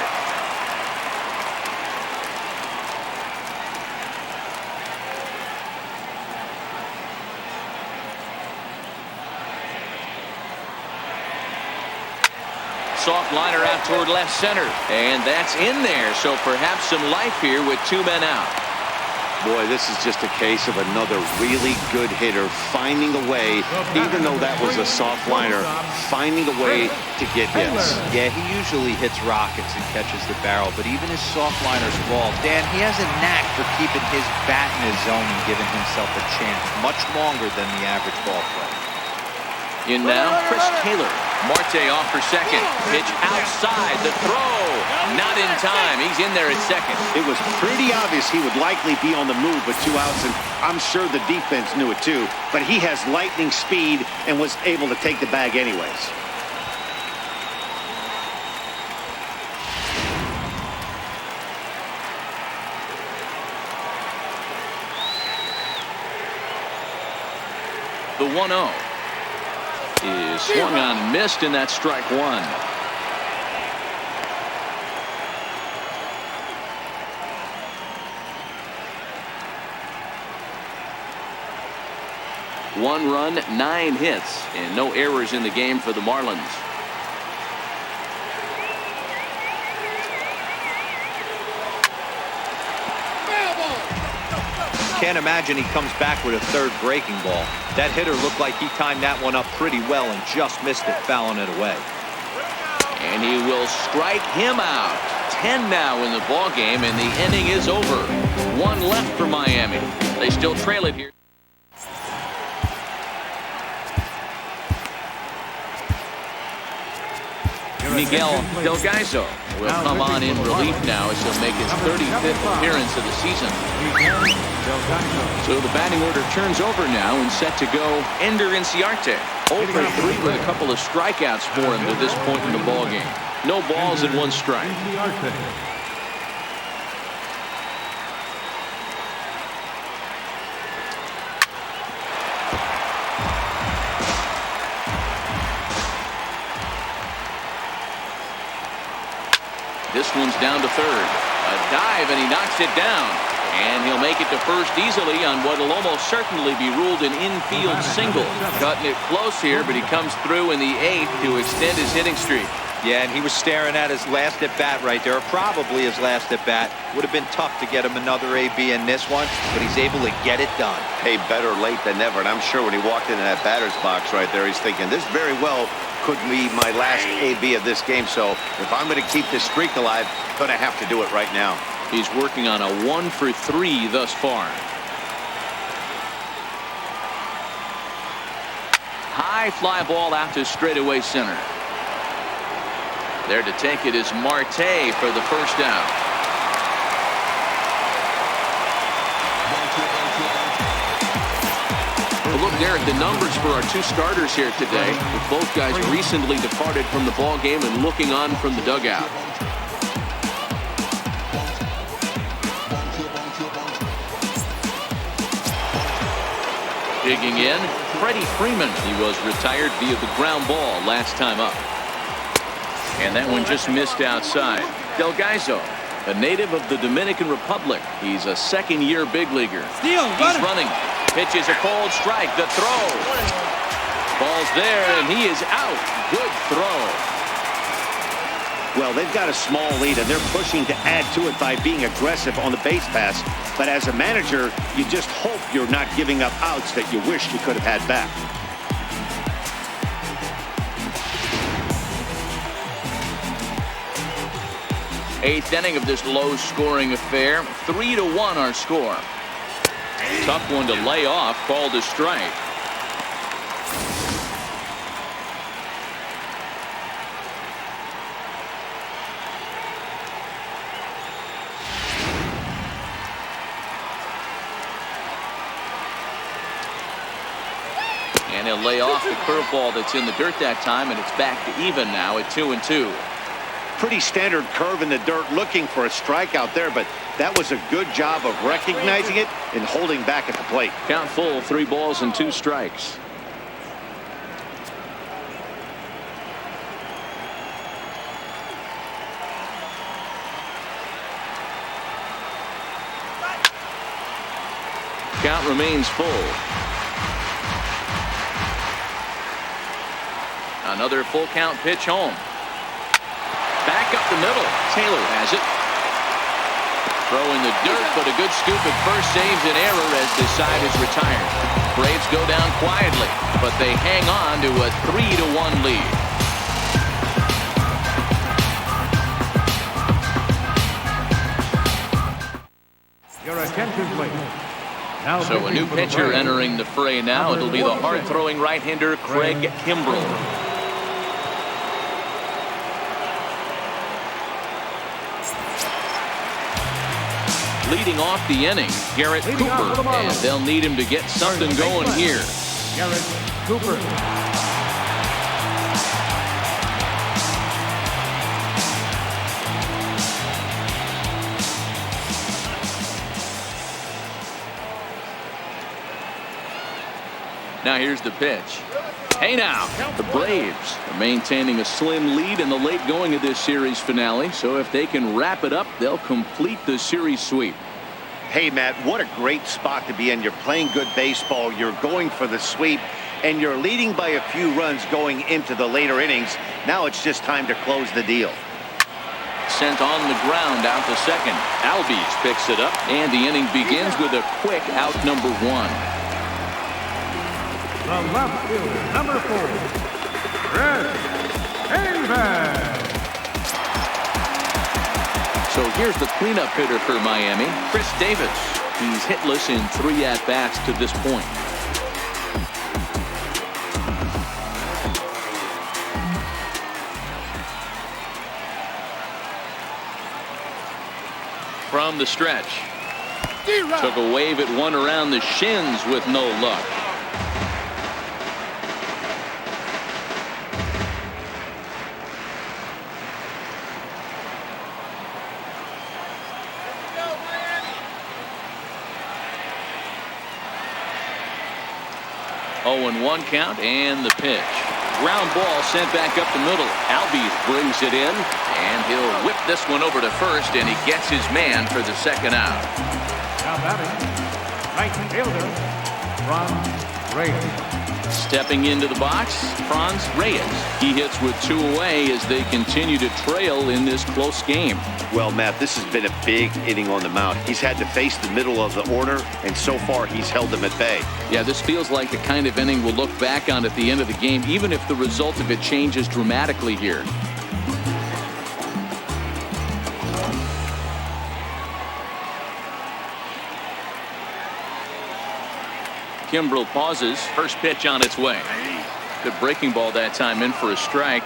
Soft liner out toward left center. And that's in there. So perhaps some life here with 2 men out.
Boy, this is just a case of another really good hitter finding a way, even though that was a soft liner, finding a way to get hits.
Yeah, he usually hits rockets and catches the barrel, but even his soft liners fall. Dan, he has a knack for keeping his bat in his zone and giving himself a chance much longer than the average ball player.
In now, Chris Taylor. Marte off for second. Pitch outside. The throw. Not in time. He's in there at second.
It was pretty obvious he would likely be on the move with 2 outs, and I'm sure the defense knew it too. But he has lightning speed and was able to take the bag anyways.
The 1-0 is swung on and missed, and that's strike 1. One run, 9 hits, and no errors in the game for the Marlins.
Can't imagine he comes back with a third breaking ball. That hitter looked like he timed that one up pretty well and just missed it, fouling it away.
And he will strike him out. 10 now in the ball game, and the inning is over. 1 left for Miami. They still trail it here. Miguel Delgaizo will come on in relief now as he'll make his 35th appearance of the season. So the batting order turns over now and set to go Ender Inciarte. 0 for 3 with a couple of strikeouts for him to this point in the ballgame. No balls and 1 strike. This one's down to third. A dive, and he knocks it down. And he'll make it to first easily on what will almost certainly be ruled an infield single. Cutting it close here, but he comes through in the 8th to extend his hitting streak.
Yeah, and he was staring at his last at-bat right there, or probably his last at-bat. Would have been tough to get him another AB in this one, but he's able to get it done.
Hey, better late than never, and I'm sure when he walked into that batter's box right there, he's thinking, this very well could be my last AB of this game, so if I'm going to keep this streak alive, I'm going to have to do it right now.
He's working on a 1 for 3 thus far. High fly ball out to straightaway center. There to take it is Marte for the first out. A look there at the numbers for our 2 starters here today, with both guys recently departed from the ball game and looking on from the dugout. Digging in, Freddie Freeman. He was retired via the ground ball last time up. And that one just missed outside. Delgaizo, a native of the Dominican Republic. He's a second-year big leaguer. He's running. Pitches a cold strike. The throw. Ball's there, and he is out. Good throw.
Well, they've got a small lead, and they're pushing to add to it by being aggressive on the base pass. But as a manager, you just hope you're not giving up outs that you wish you could have had back.
Eighth inning of this low-scoring affair. 3-1 our score. Tough one to lay off. Called a strike. And he'll lay off the curveball that's in the dirt that time, and it's back to even now at 2-2.
Pretty standard curve in the dirt, looking for a strikeout there, but that was a good job of recognizing it and holding back at the plate.
Count full, 3 balls and 2 strikes. Count remains full.
Another full count pitch home. Back up the middle. Taylor has it. Throw in the dirt, but a good scoop at first saves an error as the side is retired. Braves go down quietly, but they hang on to a 3-1 lead.
Your attention, please. Now
So a new
pitching for the
pitcher
Braves.
entering the fray now. It'll be the hard-throwing right-hander Craig Kimbrel. Leading off the inning, Garrett
Leading off for the
Cooper,
Marlins.
and they'll need him to get something going here.
Garrett Cooper.
Now here's the pitch. Hey now.
The Braves are maintaining a slim lead in the late going of this series finale, so if they can wrap it up, they'll complete the series sweep.
Hey, Matt, what a great spot to be in. You're playing good baseball. You're going for the sweep, and you're leading by a few runs going into the later innings. Now it's just time to close the deal.
Sent on the ground out to second. Albies picks it up, and the inning begins with a quick out number 1.
The left fielder, number 4, Chris Davis.
So here's the cleanup hitter for Miami, Chris Davis. He's hitless in 3 at-bats to this point. From the stretch. Took a wave at one around the shins with no luck. Oh, and 1 count, and the pitch. Ground ball sent back up the middle. Albies brings it in, and he'll whip this one over to first, and he gets his man for the second out.
Now batting, right fielder, Franz Reyes.
Stepping into the box, Franz Reyes. He hits with 2 away as they continue to trail in this close game.
Well, Matt, this has been a big inning on the mound. He's had to face the middle of the order, and so far he's held them at bay.
Yeah, this feels like the kind of inning we'll look back on at the end of the game, even if the result of it changes dramatically here. Kimbrel pauses. First pitch on its way. Good breaking ball that time, in for a strike.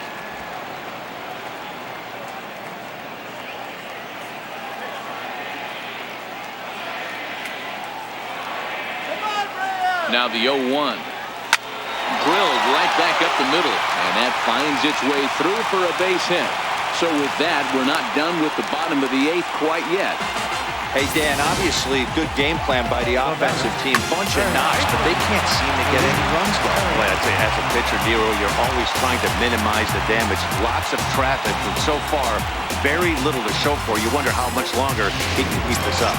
Now the 0-1. Drilled right back up the middle, and that finds its way through for a base hit. So with that, we're not done with the bottom of the 8th quite yet.
Hey, Dan, obviously good game plan by the offensive team. Bunch of knocks, but they can't seem to get any runs going.
Well, I'd say as a pitcher, Nero, you're always trying to minimize the damage. Lots of traffic, but so far, very little to show for. You wonder how much longer he can keep this up.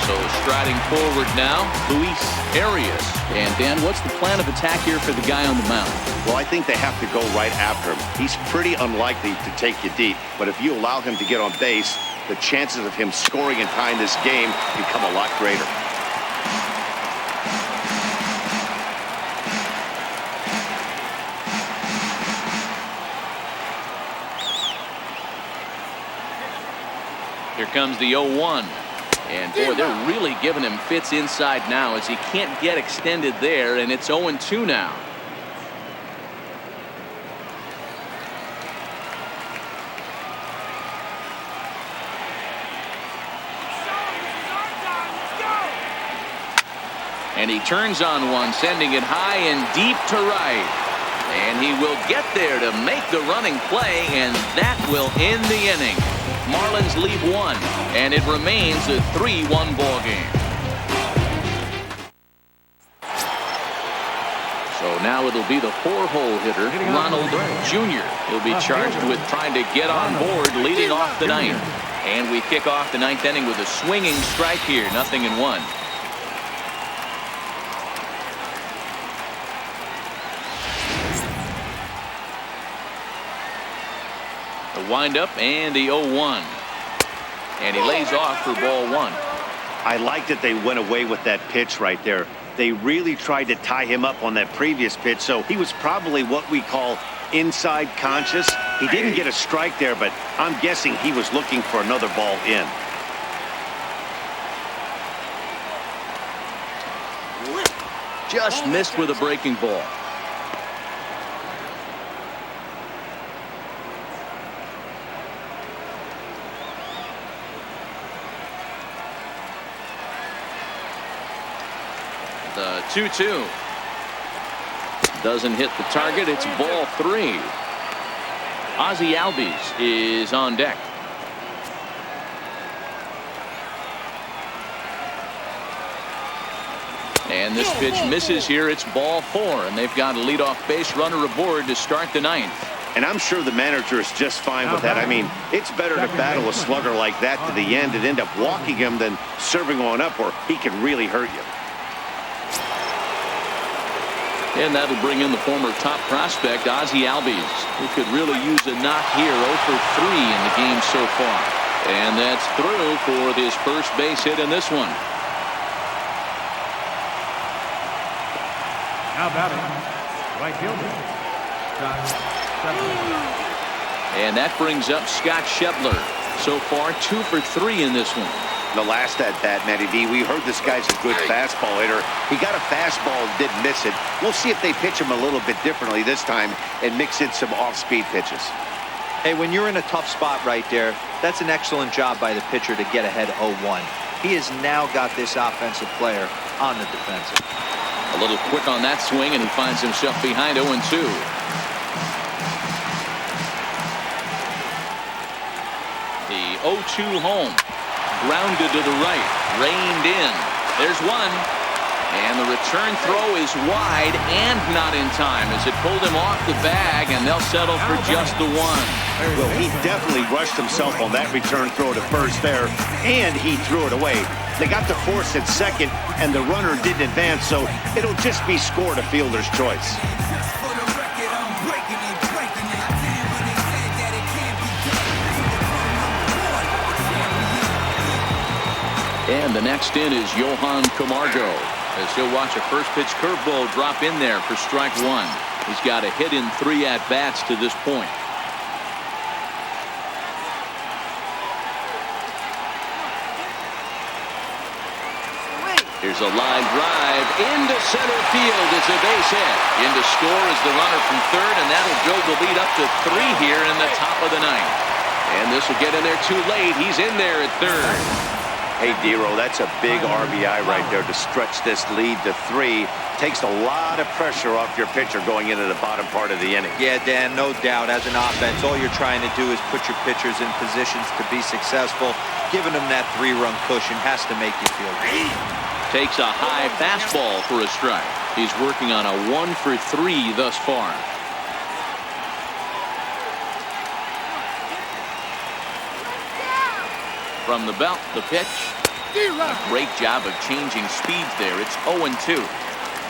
So striding forward now, Luis Arias. And Dan, what's the plan of attack here for the guy on the mound?
Well, I think they have to go right after him. He's pretty unlikely to take you deep, but if you allow him to get on base, the chances of him scoring and tying this game become a lot greater.
Here comes the 0-1. And boy, they're really giving him fits inside now as he can't get extended there, and it's 0-2 now. And And he turns on one, sending it high and deep to right. And he will get there to make the running play, and that will end the inning. Marlins lead 1, and it remains a 3-1 ball game. So now it'll be the 4-hole hitter, Ronald Jr. He'll be charged with trying to get on board, leading off the 9th. And we kick off the 9th inning with a swinging strike here, 0-1. The windup and the 0-1. And he lays off for ball 1.
I like that they went away with that pitch right there. They really tried to tie him up on that previous pitch, so he was probably what we call inside conscious. He didn't get a strike there, but I'm guessing he was looking for another ball in.
Just missed with a breaking ball. The 2-2. Doesn't hit the target. It's ball 3. Ozzie Albies is on deck. And this pitch misses here. It's ball 4, and they've got a leadoff base runner aboard to start the 9th.
And I'm sure the manager is just fine with that. I mean, it's better to battle a slugger like that to the end and end up walking him than serving on up where he can really hurt you.
And that'll bring in the former top prospect, Ozzie Albies, who could really use a knock here. 0 for 3 in the game so far. And that's through for this first base hit in this one.
Now batting, right fielder, Scott Schebler.
And that brings up Scott Schebler. So far, 2 for 3 in this one.
The last at bat, Matty V, we heard this guy's a good fastball hitter. He got a fastball and didn't miss it. We'll see if they pitch him a little bit differently this time and mix in some off-speed pitches.
Hey, when you're in a tough spot right there, that's an excellent job by the pitcher to get ahead 0-1. He has now got this offensive player on the defensive.
A little quick on that swing, and he finds himself behind 0-2. The 0-2 home. Grounded to the right. Reined in. There's one. And the return throw is wide and not in time as it pulled him off the bag, and they'll settle for just the 1.
Well, he definitely rushed himself on that return throw to first there, and he threw it away. They got the force at second, and the runner didn't advance, so it'll just be scored a fielder's choice.
And the next in is Johan Camargo, as he'll watch a first pitch curveball drop in there for strike 1. He's got a hit in 3 at-bats to this point. Here's a line drive into center field. It's a base hit. In to score is the runner from third, and that'll build the lead up to 3 here in the top of the 9th. And this will get in there too late. He's in there at third.
Hey, Dero, that's a big RBI right there to stretch this lead to 3. Takes a lot of pressure off your pitcher going into the bottom part of the inning.
Yeah, Dan, no doubt. As an offense, all you're trying to do is put your pitchers in positions to be successful. Giving them that 3-run cushion has to make you feel good.
Takes a high fastball for a strike. He's working on a 1 for 3 thus far. From the belt, the pitch. A great job of changing speeds there. It's 0-2.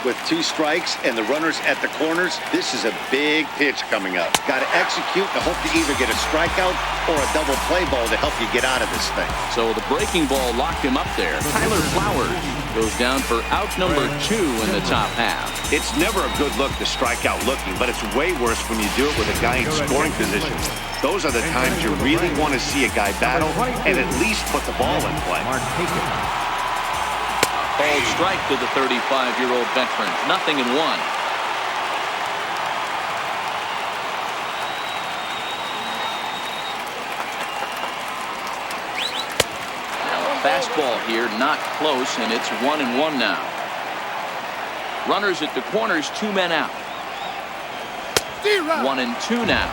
With 2 strikes and the runners at the corners, this is a big pitch coming up. Got to execute and hope to either get a strikeout or a double play ball to help you get out of this thing.
So the breaking ball locked him up there. Tyler Flowers goes down for out number 2 in the top half.
It's never a good look to strike out looking, but it's way worse when you do it with a guy in scoring position. Those are the times you really want to see a guy battle and at least put the ball in play.
Called strike to the 35-year-old veteran. 0-1. Fastball here, not close, and it's 1-1 now. Runners at the corners, 2 men out. 1 and 2 now.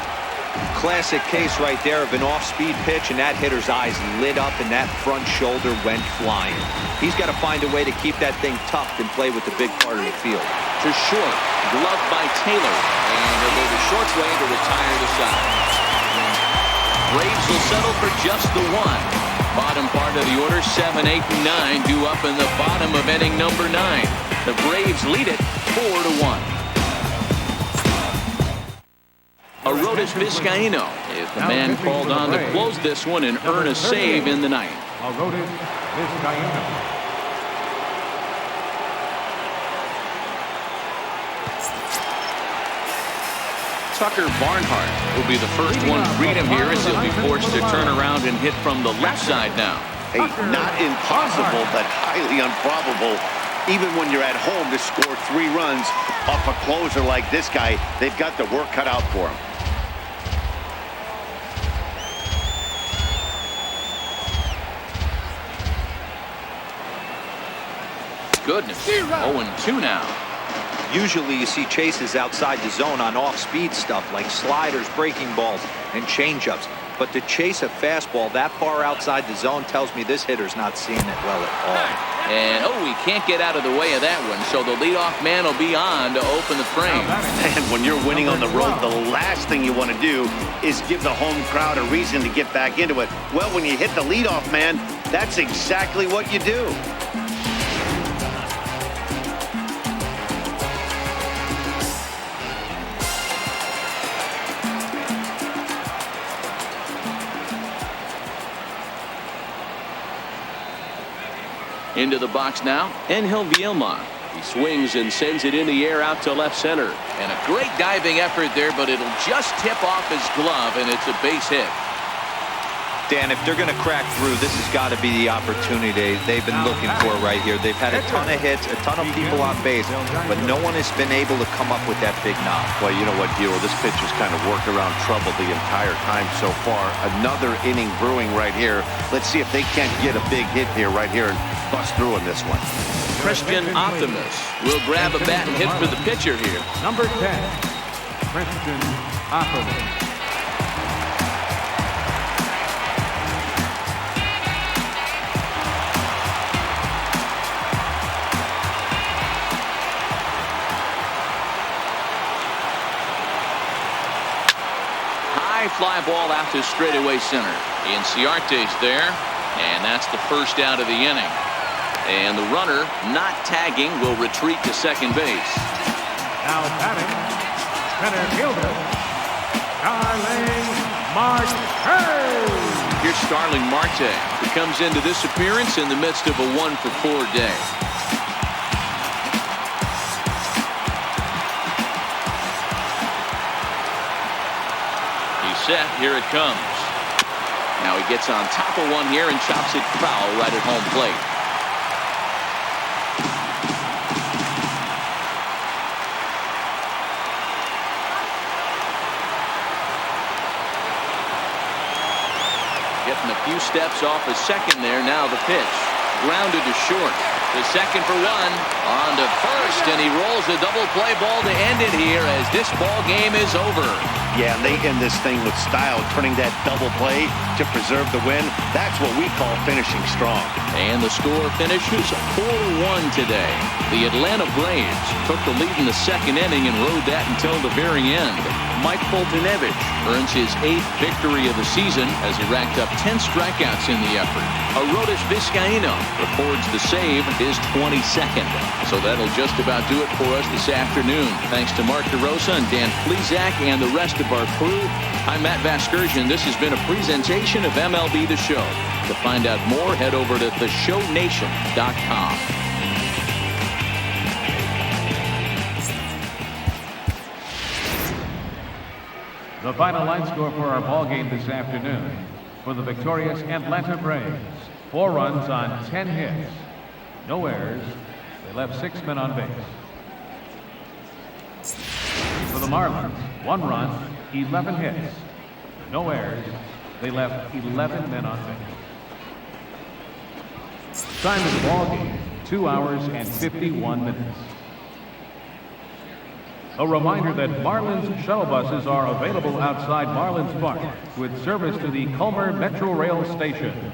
Classic case right there of an off-speed pitch, and that hitter's eyes lit up and that front shoulder went flying. He's got to find a way to keep that thing tucked and play with the big part of the field.
To short, gloved by Taylor, and he'll go the short way to retire the side. Braves will settle for just the 1. Bottom part of the order, 7, 8, and 9 due up in the bottom of inning number 9. The Braves lead it 4-1. Arodys Vizcaino is the man called on to close this one and earn a save in the 9th.
Arodys Vizcaino.
Tucker Barnhart will be the first one to greet him here as he'll be forced to turn around and hit from the left side now.
Hey, not impossible, but highly improbable. Even when you're at home to score 3 runs off a closer like this guy, they've got the work cut out for him.
Goodness, 0-2 now.
Usually you see chases outside the zone on off-speed stuff like sliders, breaking balls, and changeups. But to chase a fastball that far outside the zone tells me this hitter's not seeing it well at all.
And, he can't get out of the way of that one, so the leadoff man will be on to open the frame.
And when you're winning on the road, the last thing you want to do is give the home crowd a reason to get back into it. Well, when you hit the leadoff man, that's exactly what you do.
Into the box now, Angel Vielma. He swings and sends it in the air out to left center. And a great diving effort there, but it'll just tip off his glove, and it's a base hit.
Dan, if they're going to crack through, this has got to be the opportunity they've been looking for right here. They've had a ton of hits, a ton of people on base, but no one has been able to come up with that big knock.
Well, you know what, Giro, this pitch has kind of worked around trouble the entire time so far. Another inning brewing right here. Let's see if they can't get a big hit here right here and bust through in this one.
Christian Optimus will grab a bat and hit for the pitcher here.
Number 10, Christian Optimus.
Fly ball out to straightaway center. Inciarte's there, and that's the first out of the inning. And the runner, not tagging, will retreat to second base.
Now batting, center fielder, Starling Marte.
Here's Starling Marte, who comes into this appearance in the midst of a 1-for-4 day. Set, here it comes. Now he gets on top of one here and chops it foul right at home plate. Getting a few steps off a second there. Now the pitch. Grounded to short. The second for 1. On to first, and he rolls a double play ball to end it here as this ball game is over.
Yeah, and they end this thing with style, turning that double play to preserve the win. That's what we call finishing strong.
And the score finishes 4-1 today. The Atlanta Braves took the lead in the second inning and rode that until the very end. Mike Foltynewicz earns his 8th victory of the season as he racked up 10 strikeouts in the effort. Arodys Vizcaino records the save, his 22nd. So that'll just about do it for us this afternoon. Thanks to Mark DeRosa and Dan Plesac and the rest of our crew. I'm Matt Vasgersian. This has been a presentation of MLB The Show. To find out more, head over to theshownation.com.
The final line score for our ball game this afternoon. For the victorious Atlanta Braves, 4 runs on 10 hits. No errors. They left 6 men on base. For the Marlins, 1 run, 11 hits. No errors. They left 11 men on base. Time of the ball game, 2 hours and 51 minutes. A reminder that Marlins shuttle buses are available outside Marlins Park with service to the Culmer Metro Rail Station.